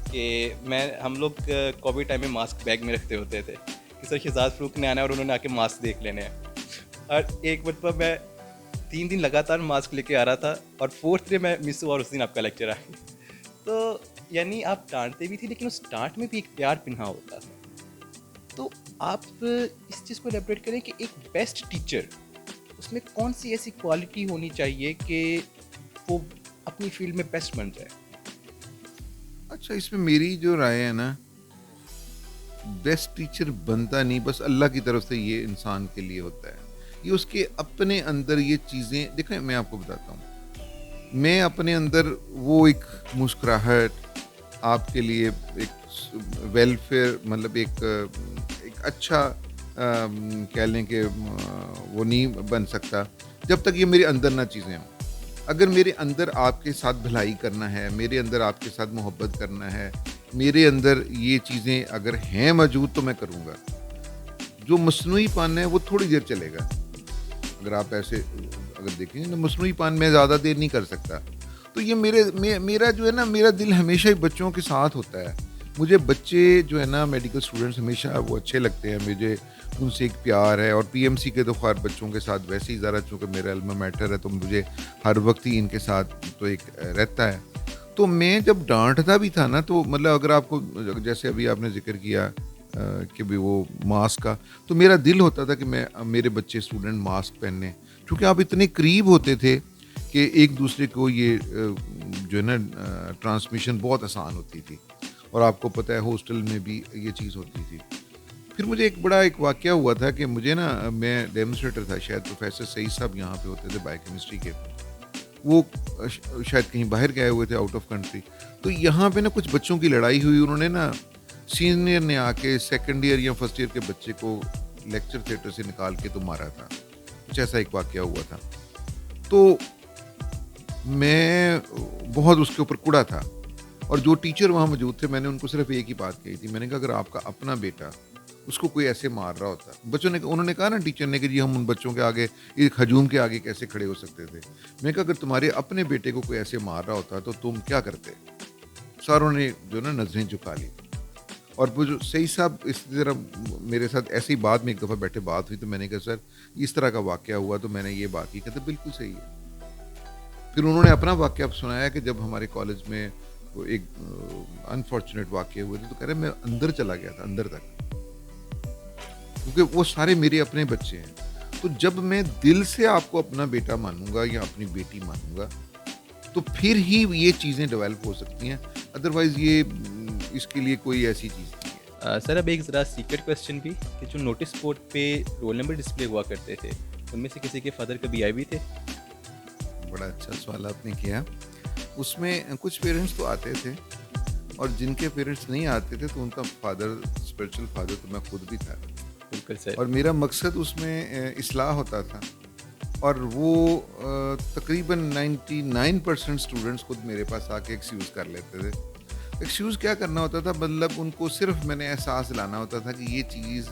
कि हम लोग कोविड टाइम में मास्क बैग में रखते होते थे कि सर शहजाद फ़ारूक ने आना है और उन्होंने आके मास्क देख लेने हैं। और एक मतलब मैं 3 दिन लगातार मास्क लेके आ रहा था, और 4th डे मैं मिस हुआ और उस दिन आपका लेक्चर आया। तो यानी आप डांटते भी थे, लेकिन उस डांट में भी एक प्यार पिन्हा होता था। तो आप इस चीज़ को एलेबरेट करें कि एक बेस्ट टीचर, उसमें कौन सी ऐसी क्वालिटी होनी चाहिए कि वो अपनी फील्ड में बेस्ट बन जाए। अच्छा, इसमें मेरी जो राय है ना, बेस्ट टीचर बनता नहीं, बस अल्लाह की तरफ से ये इंसान के लिए होता है। ये उसके अपने अंदर ये चीज़ें देखें, मैं आपको बताता हूँ, मैं अपने अंदर वो एक मुस्कुराहट आपके लिए एक वेलफेयर, मतलब एक अच्छा कह लें कि वो नहीं बन सकता जब तक ये मेरे अंदर ना चीज़ें हों। अगर मेरे अंदर आपके साथ भलाई करना है, मेरे अंदर आपके साथ मोहब्बत करना है, मेरे अंदर ये चीज़ें अगर हैं मौजूद तो मैं करूँगा। जो मस्नूईपन है वो थोड़ी देर चलेगा। अगर आप ऐसे अगर देखेंगे ना, मसनूईपन मैं ज़्यादा देर नहीं कर सकता। तो ये मेरा जो है ना, मेरा दिल हमेशा ही बच्चों के साथ होता है। मुझे बच्चे जो है ना, मेडिकल स्टूडेंट्स हमेशा वो अच्छे लगते हैं, मुझे उनसे एक प्यार है। और पीएमसी के तो ख़ैर बच्चों के साथ वैसे ही ज़रा, चूँकि मेरा अल्मा मैटर है तो मुझे हर वक्त ही इनके साथ तो एक रहता है। तो मैं जब डाँटता भी था ना, तो मतलब अगर आपको जैसे अभी आपने ज़िक्र किया कि भी वो मास्क का, तो मेरा दिल होता था कि मैं मेरे बच्चे स्टूडेंट मास्क पहने, क्योंकि आप इतने करीब होते थे कि एक दूसरे को ये जो है ना ट्रांसमिशन बहुत आसान होती थी। और आपको पता है हॉस्टल में भी ये चीज़ होती थी। फिर मुझे एक बड़ा एक वाक़या हुआ था कि मुझे ना, मैं डेमोन्स्ट्रेटर था, शायद प्रोफेसर सईद साहब यहाँ पे होते थे बायोकेमिस्ट्री के, वो शायद कहीं बाहर गए हुए थे, आउट ऑफ कंट्री। तो यहाँ पे ना कुछ बच्चों की लड़ाई हुई, उन्होंने ना, सीनियर ने आके सेकंड ईयर या फर्स्ट ईयर के बच्चे को लेक्चर थिएटर से निकाल के तो मारा था। कुछ ऐसा एक वाक़या हुआ था। तो मैं बहुत उसके ऊपर कुड़ा था। और जो टीचर वहाँ मौजूद थे, मैंने उनको सिर्फ़ एक ही बात कही थी। मैंने कहा, अगर आपका अपना बेटा उसको कोई ऐसे मार रहा होता, बच्चों ने, उन्होंने कहा ना टीचर ने कि जी हम उन बच्चों के आगे, एक हजूम के आगे कैसे खड़े हो सकते थे। मैंने कहा, अगर तुम्हारे अपने बेटे को कोई ऐसे मार रहा होता तो तुम क्या करते? सारों ने जो ना नज़रें झुका ली। और वो जो सही साहब इस तरह मेरे साथ ऐसी बात में एक दफ़ा बैठे बात हुई, तो मैंने कहा, सर इस तरह का वाक़या हुआ तो मैंने ये बात की। कहते बिल्कुल सही है। फिर उन्होंने अपना वाक़या सुनाया कि जब हमारे कॉलेज में वो एक अनफॉर्चुनेट वाक़ये हुए थे, तो कह रहे मैं अंदर चला गया था, अंदर तक, क्योंकि वो सारे मेरे अपने बच्चे हैं। तो जब मैं दिल से आपको अपना बेटा मानूँगा या अपनी बेटी मानूँगा, तो फिर ही ये चीज़ें डेवलप हो सकती हैं। अदरवाइज़ ये इसके लिए कोई ऐसी चीज़ नहीं है। सर अब एक ज़रा सीक्रेट क्वेश्चन भी, कि जो नोटिस बोर्ड पे रोल नंबर डिस्प्ले हुआ करते थे, उनमें से किसी के फादर कभी आए भी थे? बड़ा अच्छा सवाल आपने किया। उसमें कुछ पेरेंट्स तो आते थे, और जिनके पेरेंट्स नहीं आते थे तो उनका फादर, स्पिरिचुअल फादर तो मैं खुद भी था। बिल्कुल सर। और मेरा मकसद उसमें इस्लाह होता था। और वो तकरीबन 99% स्टूडेंट्स खुद मेरे पास आके एक्सक्यूज़ कर लेते थे। एक्सक्यूज़ क्या करना होता था, मतलब उनको सिर्फ मैंने एहसास दिलाना होता था कि ये चीज़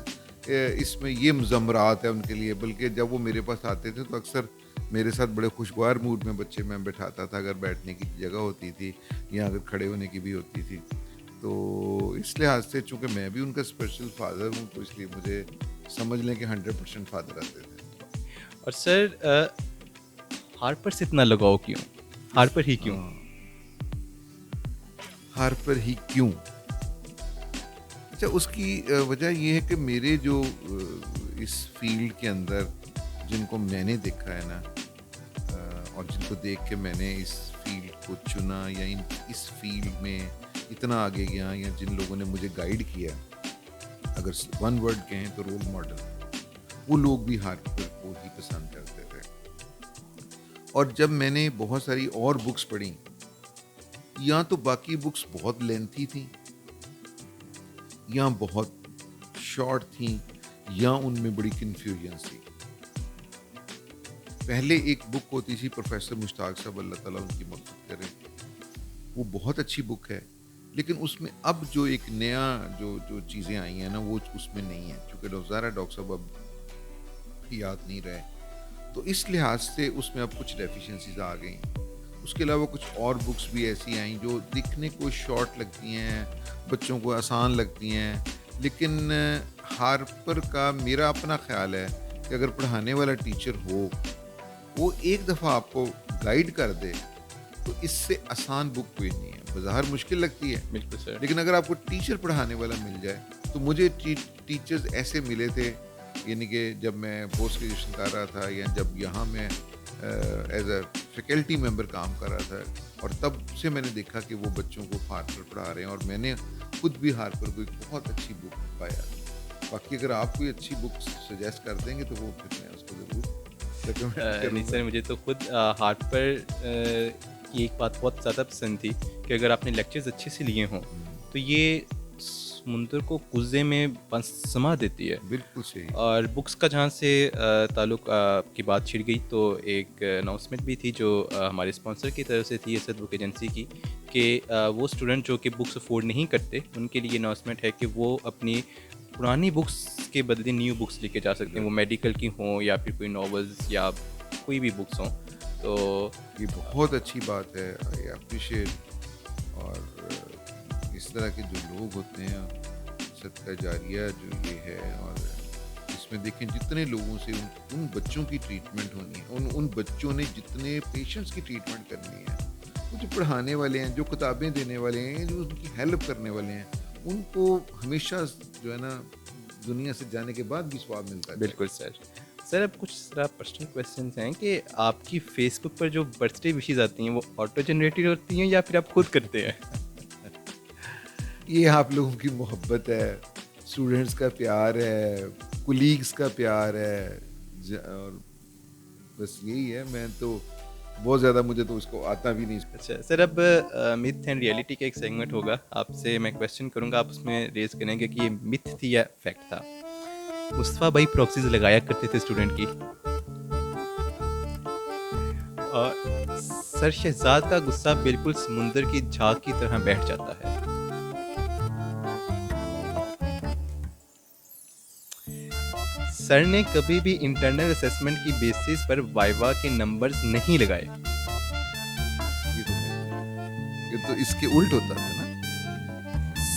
इसमें ये मुज़म्मरात है उनके लिए। बल्कि जब वो मेरे पास आते थे तो अक्सर मेरे साथ बड़े खुशगवार मूड में बच्चे मैं बिठाता था, अगर बैठने की जगह होती थी या अगर खड़े होने की भी होती थी। तो इस लिहाज से चूँकि मैं भी उनका स्पेशल फादर हूँ, तो इसलिए मुझे समझ लें कि 100% फादर आते थे। और सर हार्पर से इतना लगाव क्यों? हार्पर ही क्यों? हार्पर ही क्यों? अच्छा, उसकी वजह ये है कि मेरे जो इस फील्ड के अंदर जिनको मैंने देखा है ना, और जिनको देख के मैंने इस फील्ड को चुना या इस फील्ड में इतना आगे गया, या जिन लोगों ने मुझे गाइड किया, अगर वन वर्ड कहें तो रोल मॉडल, वो लोग भी हार्पर को ही पसंद करते थे। और जब मैंने बहुत सारी और बुक्स पढ़ी, या तो बाकी बुक्स बहुत लेंथी थी, या बहुत शॉर्ट थी, या उनमें बड़ी कन्फ्यूजन थी। पहले एक बुक होती थी प्रोफेसर मुश्ताक साहब, अल्लाह ताला उनकी मग़फ़िरत करे, वो बहुत अच्छी बुक है, लेकिन उसमें अब जो एक नया जो चीज़ें आई हैं ना, वो उसमें नहीं है, क्योंकि डॉक्टर साहब अब याद नहीं रहे। तो इस लिहाज से उसमें अब कुछ डेफिशिएंसीज आ गई। उसके अलावा कुछ और बुक्स भी ऐसी आई जो दिखने को शॉर्ट लगती हैं, बच्चों को आसान लगती हैं, लेकिन हार्पर का मेरा अपना ख़्याल है कि अगर पढ़ाने वाला टीचर हो, वो एक दफ़ा आपको गाइड कर दे, तो इससे आसान बुक कोई नहीं है। बज़ाहिर मुश्किल लगती है, बिल्कुल सर। लेकिन अगर आपको टीचर पढ़ाने वाला मिल जाए, तो मुझे टीचर्स ऐसे मिले थे, यानी कि जब मैं पोस्ट ग्रेजुएशन कर रहा था, या जब यहाँ मैं एज अ फैकल्टी मेंबर काम कर रहा था, और तब से मैंने देखा कि वो बच्चों को हार्पर पढ़ा रहे हैं, और मैंने खुद भी हार्पर को एक बहुत अच्छी बुक पाया। बाकी अगर आप कोई अच्छी बुक सजेस्ट कर देंगे तो वो फिर मैं उसको ज़रूर रिकमेंड नहीं करूँगा। सर, मुझे तो खुद हार्ट पर की एक बात बहुत ज़्यादा पसंद थी कि अगर आपने लेक्चर्स अच्छे से लिए हों तो ये समुंदर को कुज़े में बस समा देती है। बिल्कुल सही। और बुक्स का जहाँ से ताल्लुक की बात छिड़ गई, तो एक अनाउंसमेंट भी थी जो हमारे स्पॉन्सर की तरफ से थी, असद बुक एजेंसी की, कि वो स्टूडेंट जो कि बुक्स अफोर्ड नहीं करते उनके लिए अनाउंसमेंट है कि वो अपनी पुरानी बुक्स के बदले न्यू बुक्स लेके जा सकते हैं, वो मेडिकल की हों या फिर कोई नॉवेल्स या कोई भी बुक्स हों। तो ये बहुत अच्छी बात है, आई अप्रिशिएट। और इस तरह के जो लोग होते हैं, सदका जारिया जो ये है, और इसमें देखें जितने लोगों से उन बच्चों की ट्रीटमेंट होनी है, उन बच्चों ने जितने पेशेंट्स की ट्रीटमेंट करनी है, वो जो पढ़ाने वाले हैं, जो किताबें देने वाले हैं, जो उनकी हेल्प करने वाले हैं, उनको हमेशा जो है ना दुनिया से जाने के बाद भी स्वाद मिलता है। बिल्कुल सर। सर, अब कुछ पर्सनल क्वेश्चंस हैं कि आपकी फेसबुक पर जो बर्थडे विशेज़ आती हैं वो ऑटो जनरेटेड होती हैं या फिर आप खुद करते हैं? ये आप लोगों की मोहब्बत है, स्टूडेंट्स का प्यार है, कुलीग्स का प्यार है, और बस यही है। मैं तो बहुत ज़्यादा, मुझे तो उसको आता भी नहीं। अच्छा सर, अब मिथ एंड रियलिटी का एक सेगमेंट होगा, आपसे मैं क्वेश्चन करूंगा, आप उसमें रेज करेंगे कि ये मिथ थी या फैक्ट था। मुस्तफ़ा भाई प्रॉक्सीज लगाया करते थे स्टूडेंट की। और सर, शहजाद का गुस्सा बिल्कुल समुंदर की झाग की तरह बैठ जाता है। सर ने कभी भी इंटरनल असेसमेंट की बेसिस पर वाइवा के नंबर्स नहीं लगाए। ये तो इसके उल्ट होता था ना।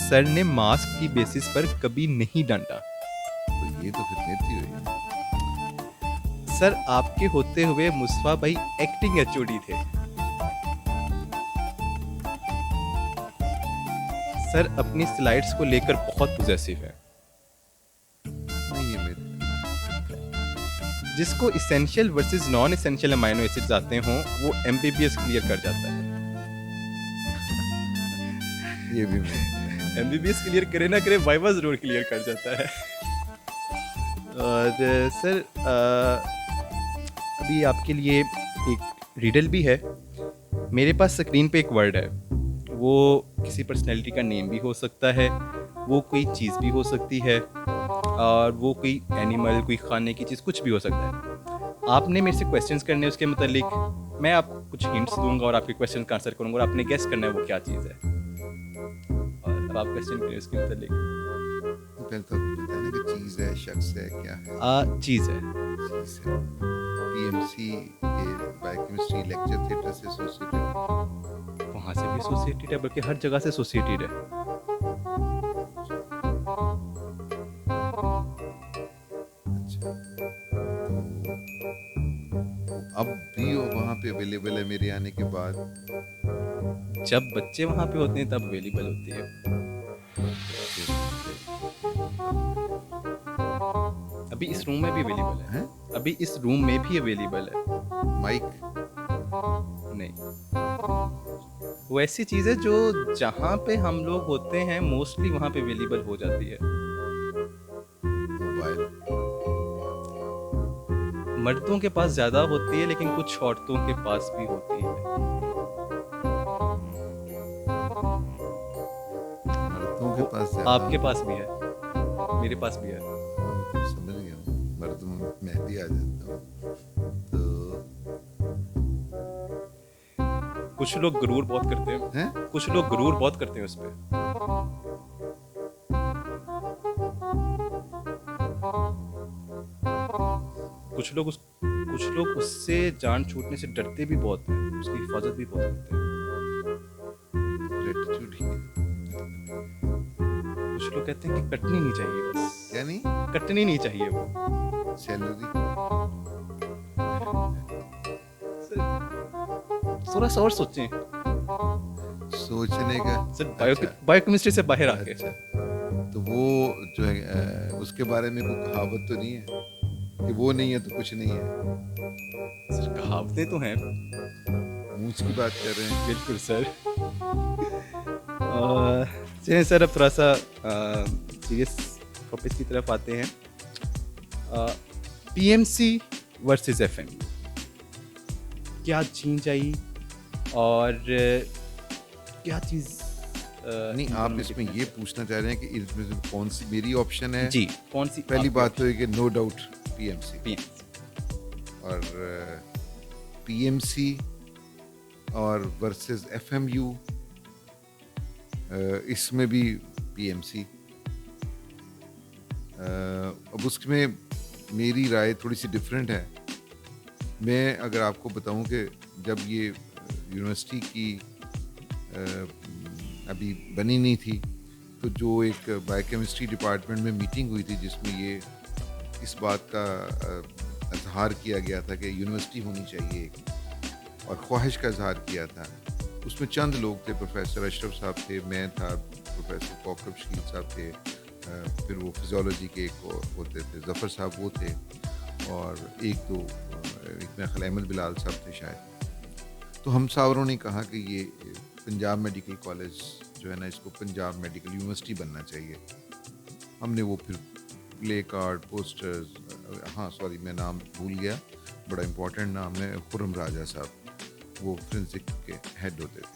सर ने मास्क की बेसिस पर कभी नहीं डांटा। तो ये तो फिर मिथ ही हुई। सर, आपके होते हुए मुस्तफा भाई एक्टिंग एचओडी थे। सर अपनी स्लाइड्स को लेकर बहुत पॉजेसिव है। नहीं, ये मिथ। जिसको essential versus non essential amino acids आते हों वो एमबीबीएस क्लियर कर जाता है। ये भी मिथ। एमबीबीएस क्लियर करे ना करे, वाइवा जरूर क्लियर कर जाता है। और सर, अभी आपके लिए एक रिडल भी है। मेरे पास स्क्रीन पे एक वर्ड है, वो किसी पर्सनैलिटी का नेम भी हो सकता है, वो कोई चीज़ भी हो सकती है, और वो कोई एनिमल, कोई खाने की चीज़, कुछ भी हो सकता है। आपने मेरे से क्वेश्चंस करने उसके मतलब, मैं आपको कुछ हिंट्स दूंगा और आपके क्वेश्चन का आंसर करूंगा और आपने गेस करना है वो क्या चीज़ है। और अब आप क्वेश्चन करें उसके मतलब। पहले तो बताने की चीज़ है, शख्स है, क्या है? चीज़ है। चीज़ है। पीएमसी के बायोकेमिस्ट्री लेक्चर थिएटर से एसोसिएटेड। वहाँ से भी एसोसिएटेड है, बल्कि हर जगह से एसोसिएटेड है। अच्छा, अब भी वो वहाँ पे अवेलेबल है मेरे आने के बाद? जब बच्चे वहाँ पे होते हैं तब अवेलेबल होती है। अभी इस रूम में भी अवेलेबल है। हैं? अभी इस रूम में भी अवेलेबल है। माइक? नहीं, वो ऐसी चीज़ है जो जहाँ पे हम लोग होते हैं मोस्टली वहाँ पे अवेलेबल हो जाती है। मोबाइल? मर्दों के पास ज़्यादा होती है लेकिन कुछ औरतों के पास भी होती है। मर्दों के पास ज़्यादा? आपके पास भी है, मेरे पास भी है। समझ गया हूँ। मर्दों में मैं भी आ जाता हूँ। तो कुछ लोग गुरूर बहुत करते हैं। हैं? कुछ लोग गुरूर बहुत करते हैं उस पे। कुछ लोग उससे जान छूटने से डरते भी बहुत हैं, उसकी हिफाजत भी बहुत करते हैं। ग्रेटिट्यूड ही है। कुछ लोग कहते हैं कि कटनी नहीं चाहिए, बस क्या नहीं? कटनी नहीं चाहिए वो। सैलरी? थोड़ा सा और सोचें सोचने का? सर, अच्छा, बायोकेमिस्ट्री से बाहर आके। अच्छा। तो वो जो है उसके बारे में कोई कहावत तो नहीं है कि वो नहीं है तो कुछ नहीं है? सर, कहावतें तो हैं। मूंछ की बात कर रहे हैं? बिल्कुल सर। चलिए सर, अब थोड़ा सा सीरियस टॉपिक की तरफ आते हैं। पीएमसी वर्सेस एफएमयू, क्या चेंज आई और क्या चीज़ नहीं, इन दोनों आप में इसमें डिफरेंस ये है? पूछना चाह रहे हैं कि इसमें से कौन सी मेरी ऑप्शन है? जी, कौन सी पहली आपकी बात तो option? है कि नो डाउट पीएमसी। पीएमसी। और पीएमसी और वर्सेस एफएमयू, इसमें भी पीएमसी। अब उसमें मेरी राय थोड़ी सी डिफरेंट है। मैं अगर आपको बताऊं कि जब ये यूनिवर्सिटी की अभी बनी नहीं थी, तो जो एक बायोकेमिस्ट्री डिपार्टमेंट में मीटिंग हुई थी जिसमें ये इस बात का इजहार किया गया था कि यूनिवर्सिटी होनी चाहिए एक, और ख्वाहिश का इजहार किया था। उसमें चंद लोग थे, प्रोफेसर अशरफ साहब थे, मैं था, प्रोफेसर कौकब शील साहब थे, फिर वो फिजियोलॉजी के एक होते थे जफ़र साहब वो थे, और एक दो एक मेरा ख्याल अहमद बिलाल साहब थे शायद। तो हम सावरों ने कहा कि ये पंजाब मेडिकल कॉलेज जो है ना, इसको पंजाब मेडिकल यूनिवर्सिटी बनना चाहिए। हमने वो फिर प्ले कार्ड, पोस्टर्स, हाँ सॉरी मैं नाम भूल गया, बड़ा इम्पोर्टेंट नाम है, खुर्रम राजा साहब, वो फोरेंसिक के हेड होते थे।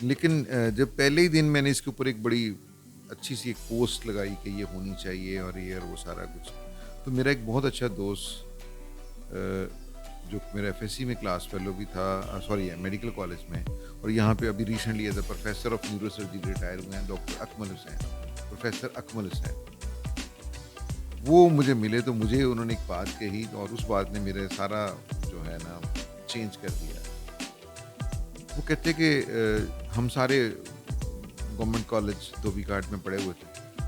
लेकिन जब पहले ही दिन मैंने इसके ऊपर एक बड़ी अच्छी सी एक पोस्ट लगाई कि ये होनी चाहिए और ये और वो सारा कुछ, तो मेरा एक बहुत अच्छा दोस्त जो मेरा एफएससी में क्लास फेलो भी था, सॉरी मेडिकल कॉलेज में, और यहाँ पे अभी recently as a professor of neurosurgery retire हुए हैं, डॉक्टर अकमल हुसैन, प्रोफेसर अकमल हुसैन। वो मुझे मिले तो मुझे उन्होंने एक बात कही, और उस बात ने मेरे सारा जो है ना चेंज कर दिया। वो कहते कि हम सारे गवर्नमेंट कॉलेज धोबी घाट में पढ़े हुए थे,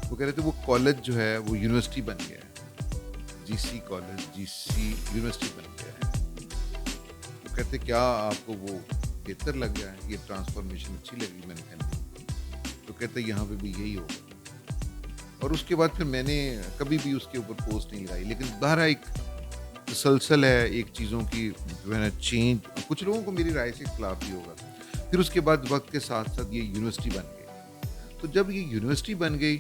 वो कह रहे थे वो कॉलेज जो है वो यूनिवर्सिटी बन गया है, जीसी कॉलेज, जीसी यूनिवर्सिटी बन गया है। वो कहते क्या आपको वो बेहतर लग गया है, ये ट्रांसफॉर्मेशन अच्छी लगी? मैंने कहा नहीं। तो कहते यहाँ पे भी यही होगा। और उसके बाद फिर मैंने कभी भी उसके ऊपर पोस्ट नहीं लगाई, लेकिन बहरा एक तसलसल है एक चीज़ों की जो है ना चेंज। कुछ लोगों को मेरी राय से खिलाफ भी होगा। फिर उसके बाद वक्त के साथ साथ ये यूनिवर्सिटी बन गई। तो जब ये यूनिवर्सिटी बन गई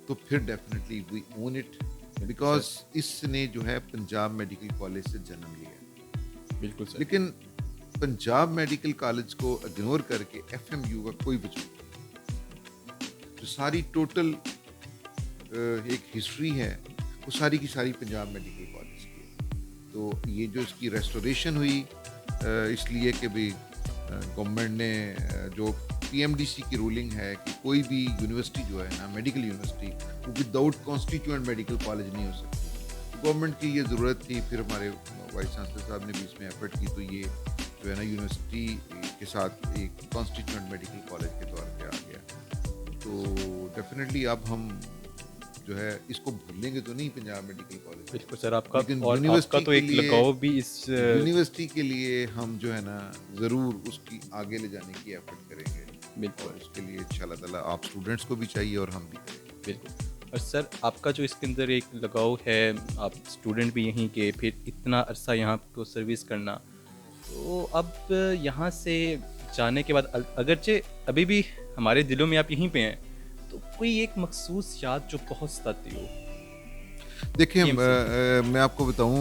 तो फिर definitely we own it, because इसने जो है पंजाब मेडिकल कॉलेज से जन्म लिया। बिल्कुल सर। लेकिन पंजाब मेडिकल कॉलेज को इग्नोर करके एफएमयू का कोई वजूद नहीं। जो सारी टोटल एक हिस्ट्री है वो सारी की सारी पंजाब मेडिकल कॉलेज की है। तो ये जो इसकी रेस्टोरेशन हुई इसलिए कि भाई गवर्नमेंट ने जो पीएमडीसी की रूलिंग है कि कोई भी यूनिवर्सिटी जो है ना मेडिकल यूनिवर्सिटी वो विदाउट कॉन्स्टिट्यूएंट मेडिकल कॉलेज नहीं हो सकती। गवर्नमेंट की ये ज़रूरत थी, फिर हमारे वाइस चांसलर साहब ने भी इसमें एफर्ट की, तो ये जो है ना यूनिवर्सिटी के साथ एक कॉन्स्टिट्यूएंट मेडिकल कॉलेज के तौर पे आ गया। तो डेफिनेटली अब हम जो है इसको भूलेंगे तो नहीं पंजाब मेडिकल कॉलेज। बिल्कुल सर, आपका लेकिन और आपका तो एक लगाव भी इस यूनिवर्सिटी के लिए हम जो है ना ज़रूर उसकी आगे ले जाने की एफर्ट करेंगे। बिल्कुल। और उसके लिए इंशाल्लाह ताला आप स्टूडेंट्स को भी चाहिए और हम भी करेंगे। बिल्कुल। और सर आपका जो इसके अंदर एक लगाव है, आप स्टूडेंट भी यहीं के, फिर इतना अरसा यहाँ को सर्विस करना, तो अब यहाँ से जाने के बाद अगरचे अभी भी हमारे दिलों में आप यहीं पे हैं, तो कोई एक मखसूस याद जो बहुत सताती हो? देखिए PMC मैं आपको बताऊं,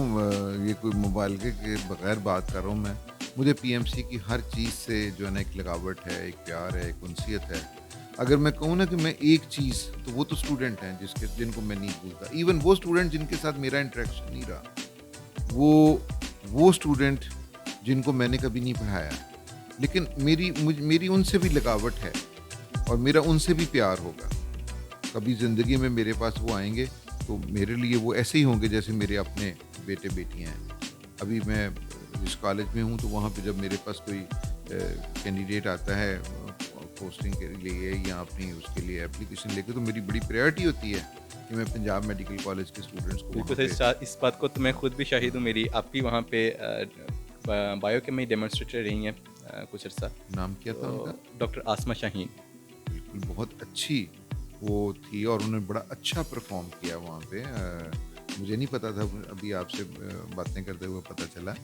ये कोई मोबाइल के बगैर बात कर रहा हूँ मैं। मुझे पीएमसी की हर चीज़ से जो है ना एक लगावट है, एक प्यार है, एक उनसियत है। अगर मैं कहूँ ना कि मैं एक चीज़, तो वो तो स्टूडेंट हैं जिनको मैं नहीं भूलता। इवन वो स्टूडेंट जिनके साथ मेरा इंटरेक्शन नहीं रहा, वो स्टूडेंट जिनको मैंने कभी नहीं पढ़ाया, लेकिन मेरी उनसे भी लगावट है और मेरा उनसे भी प्यार होगा। कभी ज़िंदगी में मेरे पास वो आएंगे तो मेरे लिए वो ऐसे ही होंगे जैसे मेरे अपने बेटे बेटियां हैं। अभी मैं जिस कॉलेज में हूँ तो वहाँ पे जब मेरे पास कोई कैंडिडेट आता है पोस्टिंग के लिए या अपनी उसके लिए एप्लीकेशन लेके, तो मेरी बड़ी प्रायोरिटी होती है कि मैं पंजाब मेडिकल कॉलेज के स्टूडेंट्स को बिल्कुल सर, इस बात को तो मैं खुद भी शाहिद हूँ। मेरी आपकी वहाँ पे बायोकेमी डेमोन्स्ट्रेटर रही हैं कुछ अर्सा। नाम क्या था उनका? डॉक्टर आसमा शाहीन। बिल्कुल, बहुत अच्छी वो थी और उन्होंने बड़ा अच्छा परफॉर्म किया वहाँ पे। मुझे नहीं पता था, अभी आपसे बातें करते हुए पता चला।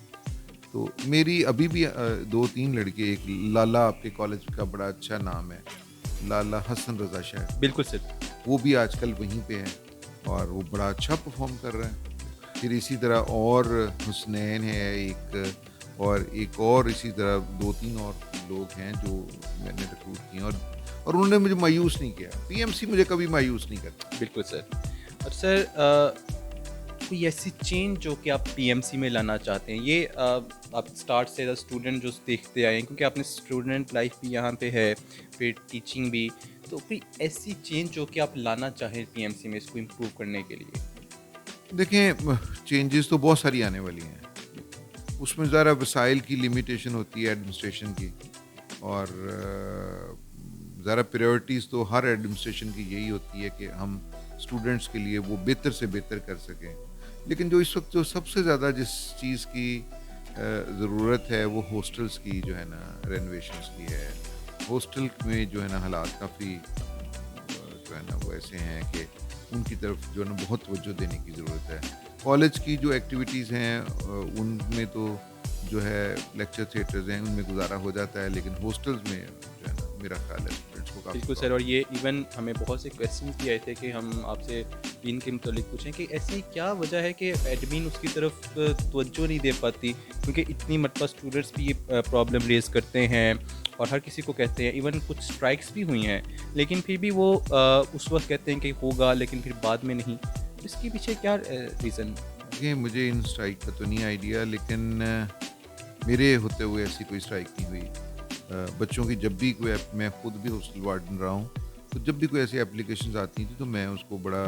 तो मेरी अभी भी 2-3 लड़के, एक लाला आपके कॉलेज का बड़ा अच्छा नाम है, लाला हसन रजा शायद। बिल्कुल सर। वो भी आजकल वहीं पे है और वो बड़ा अच्छा परफॉर्म कर रहा है। फिर इसी तरह और हुसनैन है एक और इसी तरह 2-3 और लोग हैं जो मैंने रिक्रूट किए और उन्होंने मुझे मायूस नहीं किया। पीएमसी मुझे कभी मायूस नहीं करता। बिल्कुल सर। और सर कोई ऐसी चेंज जो कि आप पीएमसी में लाना चाहते हैं, ये आप स्टार्ट से एज स्टूडेंट जो देखते आए हैं, क्योंकि आपने स्टूडेंट लाइफ भी यहाँ पे है, फिर टीचिंग भी, तो कोई ऐसी चेंज जो कि आप लाना चाहें पीएमसी में इसको इम्प्रूव करने के लिए? देखें, चेंजेस तो बहुत सारी आने वाली हैं। उसमें ज़रा वसाइल की लिमिटेशन होती है एडमिनिस्ट्रेशन की और ज़रा प्रायोरिटीज़ तो हर एडमिनिस्ट्रेशन की यही होती है कि हम स्टूडेंट्स के लिए वो बेहतर से बेहतर कर सकें। लेकिन जो इस वक्त जो सबसे ज़्यादा जिस चीज़ की ज़रूरत है वो हॉस्टल्स की जो है ना रेनोवेशंस की है। हॉस्टल में जो है ना हालात काफ़ी जो है ना वो ऐसे हैं कि उनकी तरफ जो है ना बहुत तवज्जो देने की ज़रूरत है। कॉलेज की जो एक्टिविटीज़ हैं उनमें तो जो है लेक्चर थिएटर्स हैं उनमें गुजारा हो जाता है, लेकिन हॉस्टल्स में जो है ना मेरा ख्याल है स्टूडेंट्स को काफ़ी बिल्कुल सर। और ये इवन हमें बहुत से क्वेश्चन भी आए थे कि हम आपसे डीन के मुतालिक पूछें कि ऐसी क्या वजह है कि एडमिन उसकी तरफ तवज्जो नहीं दे पाती, क्योंकि इतनी मरतबा स्टूडेंट्स भी ये प्रॉब्लम रेज करते हैं और हर किसी को कहते हैं, इवन कुछ स्ट्राइक्स भी हुई हैं, लेकिन फिर भी वो उस वक्त कहते हैं कि होगा, लेकिन फिर बाद में नहीं। तो इसके पीछे क्या रीज़न? ये मुझे इन स्ट्राइक का तो नहीं आइडिया, लेकिन मेरे होते हुए ऐसी कोई स्ट्राइक नहीं हुई। बच्चों की जब भी कोई मैं खुद भी हॉस्टल वार्डन रहा हूँ, तो जब भी कोई ऐसी एप्लीकेशंस आती थी तो मैं उसको बड़ा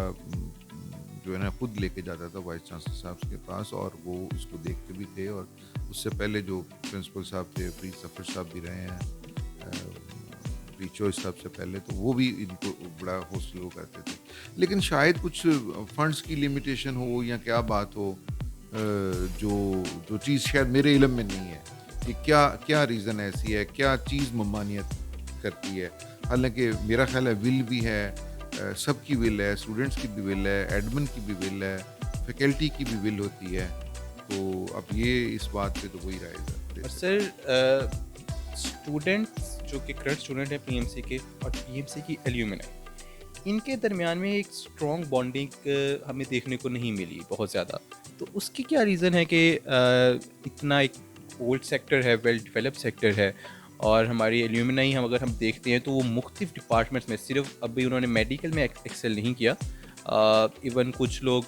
जो है ना खुद लेके जाता था वाइस चांसलर साहब के पास और वो उसको देखते भी थे। और उससे पहले जो प्रिंसिपल साहब थे, प्री सफ़र साहब भी रहे हैं, प्री चॉइस साहब से पहले, तो वो भी इनको बड़ा हॉस्टल वो करते थे। लेकिन शायद कुछ फंड्स की लिमिटेशन हो या क्या बात हो, जो जो चीज़ शायद मेरे इल्म में नहीं है कि क्या क्या रीज़न ऐसी है, क्या चीज़ ममानियत करती है। हालांकि मेरा ख्याल है विल भी है, सबकी विल है, स्टूडेंट्स की भी विल है, एडमिन की भी विल है, फैकल्टी की भी विल होती है। तो अब ये इस बात पे तो वही राय दे और सकते हैं। सर स्टूडेंट्स जो कि करंट स्टूडेंट हैं पीएमसी के और पीएमसी की एल्यूमिनाई, इनके दरमियान में एक स्ट्रॉन्ग बॉन्डिंग हमें देखने को नहीं मिली बहुत ज़्यादा। तो उसकी क्या रीज़न है कि इतना एक ओल्ड सेक्टर है, वेल डेवलप्ड सेक्टर है, और हमारी एल्यूमिनाई हम अगर हम देखते हैं तो वो मुख्तलिफ डिपार्टमेंट्स में, सिर्फ अभी उन्होंने मेडिकल में एक्सेल नहीं किया, इवन कुछ लोग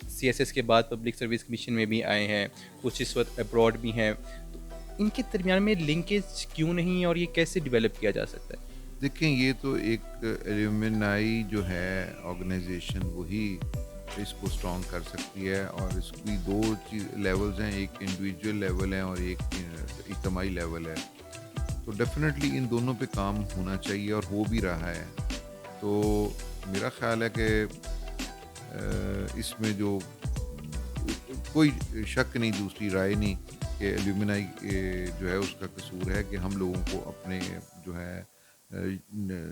सीएसएस के बाद पब्लिक सर्विस कमीशन में भी आए हैं, कुछ इस वक्त अब्रॉड भी हैं। तो इनके दरमियान में लिंकेज क्यों नहीं और ये कैसे डेवलप किया जा सकता है? देखें, ये तो एक एल्यूमिनाई जो है ऑर्गेनाइजेशन वही इसको स्ट्रॉन्ग कर सकती है और इसकी दो चीज लेवल्स हैं, एक इंडिविजुअल लेवल है और एक इज्तमाही लेवल है। तो डेफिनेटली इन दोनों पे काम होना चाहिए और हो भी रहा है। तो मेरा ख्याल है कि इसमें जो कोई शक नहीं, दूसरी राय नहीं कि एल्यूमिनाई जो है उसका कसूर है कि हम लोगों को अपने जो है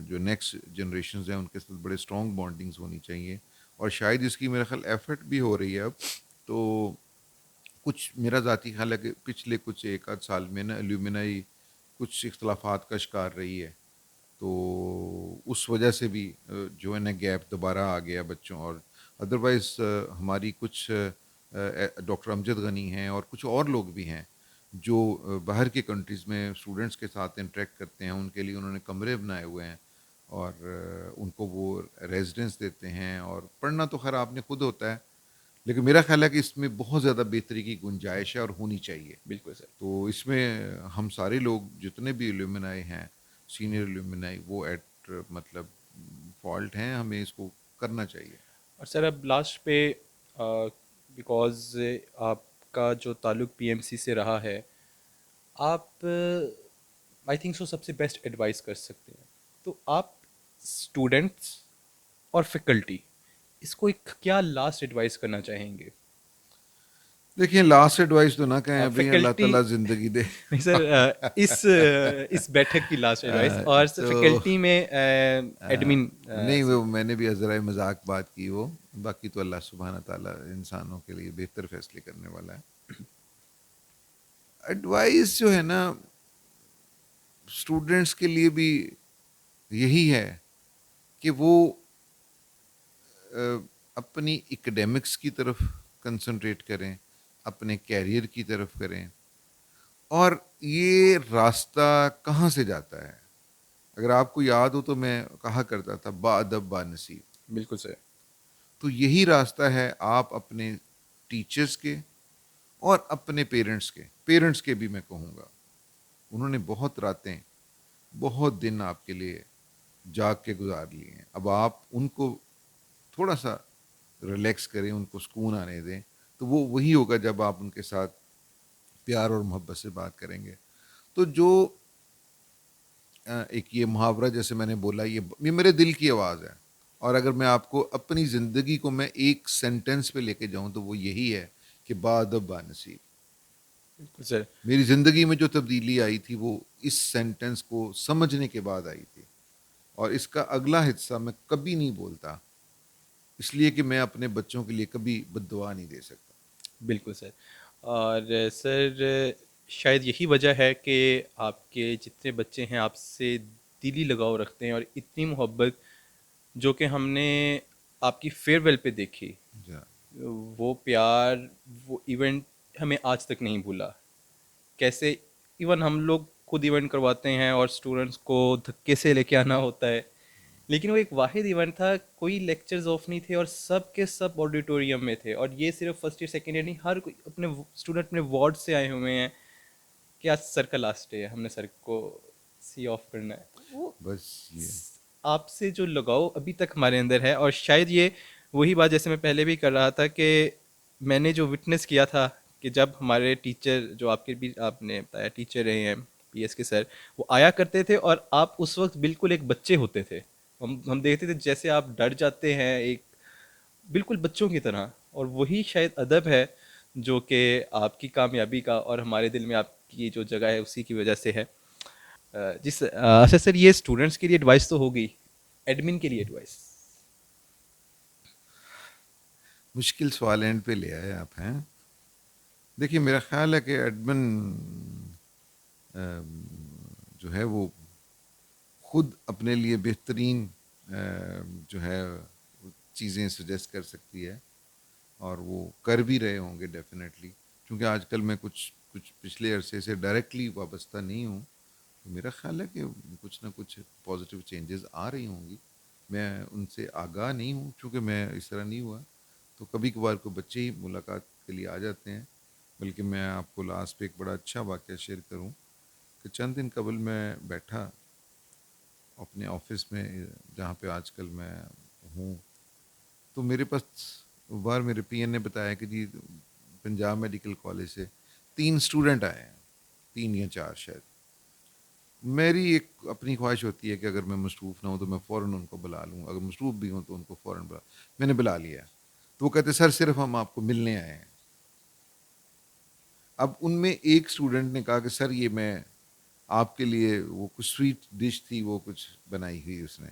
जो नेक्स्ट जनरेशन हैं उनके साथ बड़े स्ट्रॉन्ग बॉन्डिंग्स होनी चाहिए। और शायद इसकी मेरा ख्याल एफर्ट भी हो रही है अब। तो कुछ मेरा ज़ाती ख्याल है कि पिछले कुछ एक आध साल में ना एल्यूमिनाई कुछ इख्तलाफात का शिकार रही है। तो उस वजह से भी जो है ना गैप दोबारा आ गया बच्चों। और अदरवाइज़ हमारी कुछ डॉक्टर अमजद गनी हैं और कुछ और लोग भी हैं जो बाहर के कंट्रीज़ में स्टूडेंट्स के साथ इंटरेक्ट करते हैं। उनके लिए उन्होंने कमरे बनाए हुए हैं और उनको वो रेजिडेंस देते हैं। और पढ़ना तो खैर आपने खुद होता है, लेकिन मेरा ख्याल है कि इसमें बहुत ज़्यादा बेहतरी की गुंजाइश है और होनी चाहिए। बिल्कुल सर। तो इसमें हम सारे लोग जितने भी एल्यूमिनाई हैं, सीनियर एल्यूमिनाई, वो एट मतलब फॉल्ट हैं, हमें इसको करना चाहिए। और सर अब लास्ट पे, बिकॉज़ आपका जो ताल्लुक़ पीएमसी से रहा है, आप आई थिंक सो सबसे बेस्ट एडवाइस कर सकते हैं। तो आप स्टूडेंट्स और फैकल्टी, इसको एक क्या लास्ट एडवाइस करना चाहेंगे? देखिए, लास्ट एडवाइस तो ना कहें अभी, अल्लाह फैकल्टी ताला ज़िंदगी दे। नहीं सर, इस बैठक की लास्ट एडवाइस, और तो फैकल्टी में एडमिन नहीं, से। वो मैंने भी ज़रा मजाक बात की वो। बाकी तो अल्लाह सुब्हाना ताला इंसानों के लिए बेहतर फैसले करने वाला है। एडवाइस जो है ना स्टूडेंट्स के लिए भी यही है कि वो अपनी एकेडमिक्स की तरफ कंसंट्रेट करें, अपने कैरियर की तरफ करें। और ये रास्ता कहाँ से जाता है? अगर आपको याद हो तो मैं कहा करता था बाअदब बानसीब। बिल्कुल सर। तो यही रास्ता है आप अपने टीचर्स के और अपने पेरेंट्स के भी मैं कहूँगा। उन्होंने बहुत रातें, बहुत दिन आपके लिए जाग के गुजार लिए हैं। अब आप उनको थोड़ा सा रिलैक्स करें, उनको सुकून आने दें, तो वो वही होगा जब आप उनके साथ प्यार और मोहब्बत से बात करेंगे। तो जो एक ये मुहावरा जैसे मैंने बोला, ये मेरे दिल की आवाज़ है। और अगर मैं आपको अपनी ज़िंदगी को मैं एक सेंटेंस पे लेके जाऊं तो वो यही है कि बाअदब बानसीब। बिल्कुल सर। मेरी ज़िंदगी में जो तब्दीली आई थी वो इस सेंटेंस को समझने के बाद आई थी। और इसका अगला हिस्सा मैं कभी नहीं बोलता, इसलिए कि मैं अपने बच्चों के लिए कभी बद्दुआ नहीं दे सकता। बिल्कुल सर। और सर शायद यही वजह है कि आपके जितने बच्चे हैं आपसे दिली लगाव रखते हैं, और इतनी मोहब्बत जो कि हमने आपकी फेयरवेल पे देखी, जा वो प्यार, वो इवेंट हमें आज तक नहीं भूला। कैसे इवन हम लोग खुद इवेंट करवाते हैं और स्टूडेंट्स को धक्के से लेके आना होता है, लेकिन वो एक वाहिद इवेंट था, कोई लेक्चर्स ऑफ नहीं थे और सब के सब ऑडिटोरियम में थे। और ये सिर्फ फर्स्ट ईयर सेकेंड ईयर नहीं, हर कोई अपने स्टूडेंट अपने वार्ड से आए हुए हैं कि आज सर का लास्ट डे है, हमने सर को सी ऑफ करना है। वो बस ये आपसे जो लगाव अभी तक हमारे अंदर है, और शायद ये वही बात जैसे मैं पहले भी कर रहा था कि मैंने जो विटनेस किया था कि जब हमारे टीचर, जो आपके भी आपने बताया टीचर रहे हैं पीएस के सर, वो आया करते थे और आप उस वक्त बिल्कुल एक बच्चे होते थे। हम देखते थे जैसे आप डर जाते हैं, एक बिल्कुल बच्चों की तरह। और वही शायद अदब है जो कि आपकी कामयाबी का और हमारे दिल में आपकी जो जगह है उसी की वजह से है। अच्छा सर, ये स्टूडेंट्स के लिए एडवाइस तो होगी, एडमिन के लिए एडवाइस। मुश्किल सवाल एंड पे ले आए आप हैं। देखिए, मेरा ख्याल है कि एडमिन जो है वो खुद अपने लिए बेहतरीन जो है चीज़ें सजेस्ट कर सकती है, और वो कर भी रहे होंगे डेफिनेटली। क्योंकि आजकल मैं कुछ कुछ पिछले अरसे से डायरेक्टली वाबस्ता नहीं हूँ, तो मेरा ख्याल है कि कुछ ना कुछ पॉजिटिव चेंजेस आ रही होंगी। मैं उनसे आगाह नहीं हूँ, चूँकि मैं इस तरह नहीं हुआ। तो कभी कभार को बच्चे ही मुलाकात के लिए आ जाते हैं। बल्कि मैं आपको लास्ट पे एक बड़ा अच्छा वाक़या शेयर करूँ कि चंद दिन कबल मैं बैठा अपने ऑफिस में, जहाँ पे आजकल मैं हूँ, तो मेरे पास बार मेरे पीएन ने बताया कि जी पंजाब मेडिकल कॉलेज से 3 स्टूडेंट आए हैं, 3 या 4 शायद। मेरी एक अपनी ख्वाहिश होती है कि अगर मैं मसरूफ़ ना हूँ तो मैं फ़ौरन उनको बुला लूँ, अगर मसरूफ़ भी हूँ तो उनको फ़ौरन बुला। मैंने बुला लिया। तो वो कहते सर सिर्फ हम आपको मिलने आए हैं। अब उनमें एक स्टूडेंट ने कहा कि सर ये मैं आपके लिए, वो कुछ स्वीट डिश थी, वो कुछ बनाई हुई उसने,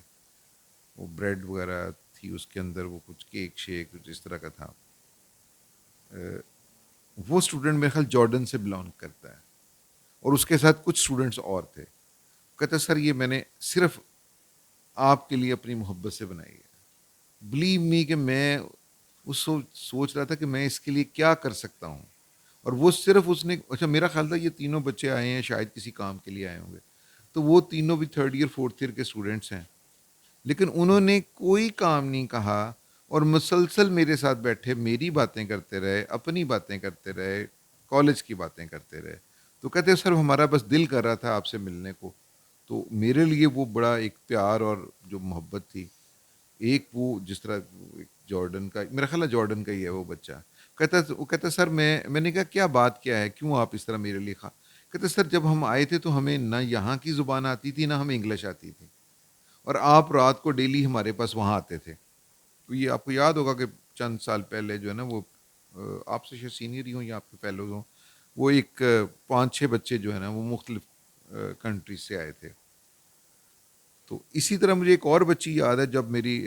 वो ब्रेड वगैरह थी उसके अंदर, वो कुछ केक शेक कुछ इस तरह का था। अ, वो स्टूडेंट मेरे ख्याल जॉर्डन से बिलोंग करता है, और उसके साथ कुछ स्टूडेंट्स और थे। कहता सर ये मैंने सिर्फ आपके लिए अपनी मोहब्बत से बनाई है। बिलीव मी कि मैं उस सोच रहा था कि मैं इसके लिए क्या कर सकता हूँ। और वो सिर्फ उसने, अच्छा मेरा ख्याल था ये तीनों बच्चे आए हैं शायद किसी काम के लिए आए होंगे, तो वो तीनों भी थर्ड ईयर फोर्थ ईयर के स्टूडेंट्स हैं। लेकिन उन्होंने कोई काम नहीं कहा, और मुसलसल मेरे साथ बैठे मेरी बातें करते रहे, अपनी बातें करते रहे, कॉलेज की बातें करते रहे। तो कहते सर हमारा बस दिल कर रहा था आपसे मिलने को। तो मेरे लिए वो बड़ा एक प्यार और जो मोहब्बत थी, एक वो जिस तरह एक जॉर्डन का, मेरा ख्याल है जॉर्डन का ही है वो बच्चा। वो कहता सर मैंने कहा क्या बात क्या है, क्यों आप इस तरह मेरे लिए खा। कहते सर जब हम आए थे तो हमें ना यहाँ की ज़ुबान आती थी ना हमें इंग्लिश आती थी, और आप रात को डेली हमारे पास वहाँ आते थे। तो ये आपको याद होगा कि चंद साल पहले जो है ना वो आपसे शायद सीनियर ही हों या आपके फेलोज हों, वो एक 5-6 बच्चे जो है ना वो मुख्तलिफ कंट्रीज से आए थे। तो इसी तरह मुझे एक और बच्ची याद है, जब मेरी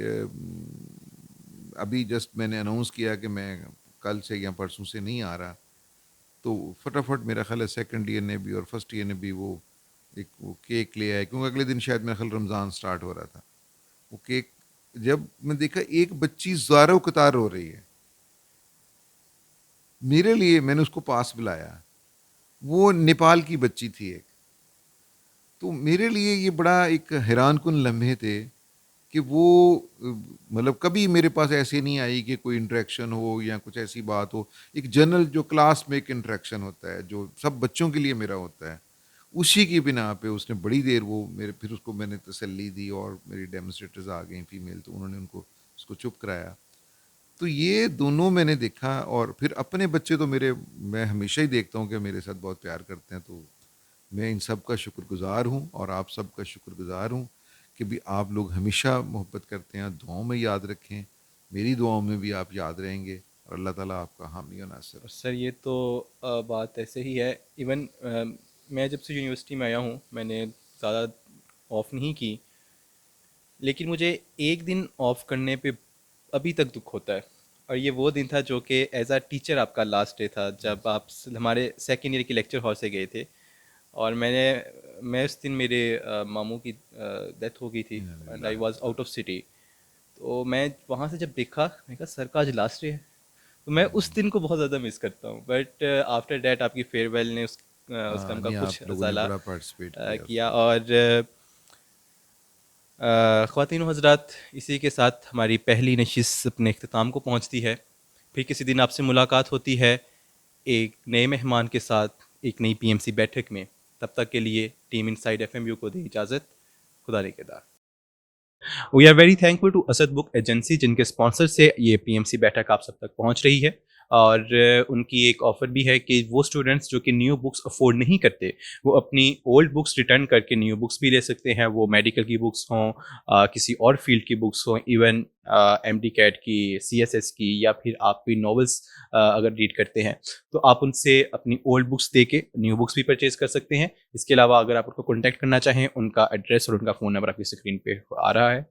अभी जस्ट मैंने अनाउंस किया कि मैं कल से या परसों से नहीं आ रहा, तो फटाफट मेरा ख्याल है सेकंड ईयर ने भी और फर्स्ट ईयर ने भी वो केक ले आए, क्योंकि अगले दिन शायद मेरा ख्याल रमज़ान स्टार्ट हो रहा था। वो केक जब मैं देखा एक बच्ची ज़ारो कतार रो रही है, मेरे लिए मैंने उसको पास बुलाया, वो नेपाल की बच्ची थी एक। तो मेरे लिए ये बड़ा एक हैरानकुन लम्हे थे कि वो मतलब कभी मेरे पास ऐसे नहीं आई कि कोई इंटरेक्शन हो या कुछ ऐसी बात हो। एक जनरल जो क्लास में एक इंटरेक्शन होता है, जो सब बच्चों के लिए मेरा होता है, उसी की बिना पे उसने बड़ी देर वो मेरे फिर उसको मैंने तसल्ली दी और मेरी डेमोन्स्ट्रेटर्स आ गईं फीमेल, तो उन्होंने उनको उसको चुप कराया। तो ये दोनों मैंने देखा और फिर अपने बच्चे तो मेरे मैं हमेशा ही देखता हूँ कि मेरे साथ बहुत प्यार करते हैं, तो मैं इन सब का शुक्रगुज़ार हूँ और आप सब का शुक्रगुज़ार हूँ कि भी आप लोग हमेशा मोहब्बत करते हैं, दुआओं में याद रखें, मेरी दुआओं में भी आप याद रहेंगे और अल्लाह ताला आपका हामी और नासिर और है। सर ये तो बात ऐसे ही है। इवन मैं जब से यूनिवर्सिटी में आया हूँ मैंने ज़्यादा ऑफ नहीं की, लेकिन मुझे एक दिन ऑफ करने पे अभी तक दुख होता है। और ये वो दिन था जो कि एज अ टीचर आपका लास्ट डे था, जब आप हमारे सेकेंड ईयर के लेक्चर हॉल से गए थे। और मैं उस दिन मेरे मामू की डेथ हो गई थी and I was out of city. तो मैं वहाँ से जब देखा मैं कहा सर का आज लास्ट डे है। तो मैं उस दिन को बहुत ज़्यादा मिस करता हूँ, बट आफ्टर डैट आपकी फेयरवेल ने उस काम का नहीं, कुछ आप लोगों ने अजाला बड़ा पार्टिसिपेट किया किया। उसमें। और ख़वातीन व हज़रात, इसी के साथ हमारी पहली नशिस्त अपने अख्ताम को पहुँचती है। फिर किसी दिन आपसे मुलाकात होती है एक नए मेहमान के साथ एक नई पीएमसी बैठक में। तब तक के लिए टीम इनसाइड एफएमयू को दी इजाज़त। खुदा निगहबान। We are very thankful to Asad book agency, जिनके स्पॉन्सर से ये पीएमसी बैठक आप सब तक पहुंच रही है। और उनकी एक ऑफ़र भी है कि वो स्टूडेंट्स जो कि न्यू बुक्स अफोर्ड नहीं करते, वो अपनी ओल्ड बुक्स रिटर्न करके न्यू बुक्स भी ले सकते हैं। वो मेडिकल की बुक्स हों, किसी और फील्ड की बुक्स हों, इवन एमडी कैट की, सीएसएस की, या फिर आप कोई नॉवेल्स अगर रीड करते हैं तो आप उनसे अपनी ओल्ड बुक्स दे के न्यू बुक्स भी परचेज कर सकते हैं। इसके अलावा अगर आप उनको कॉन्टैक्ट करना चाहें, उनका एड्रेस और उनका फ़ोन नंबर आपकी स्क्रीन पे आ रहा है।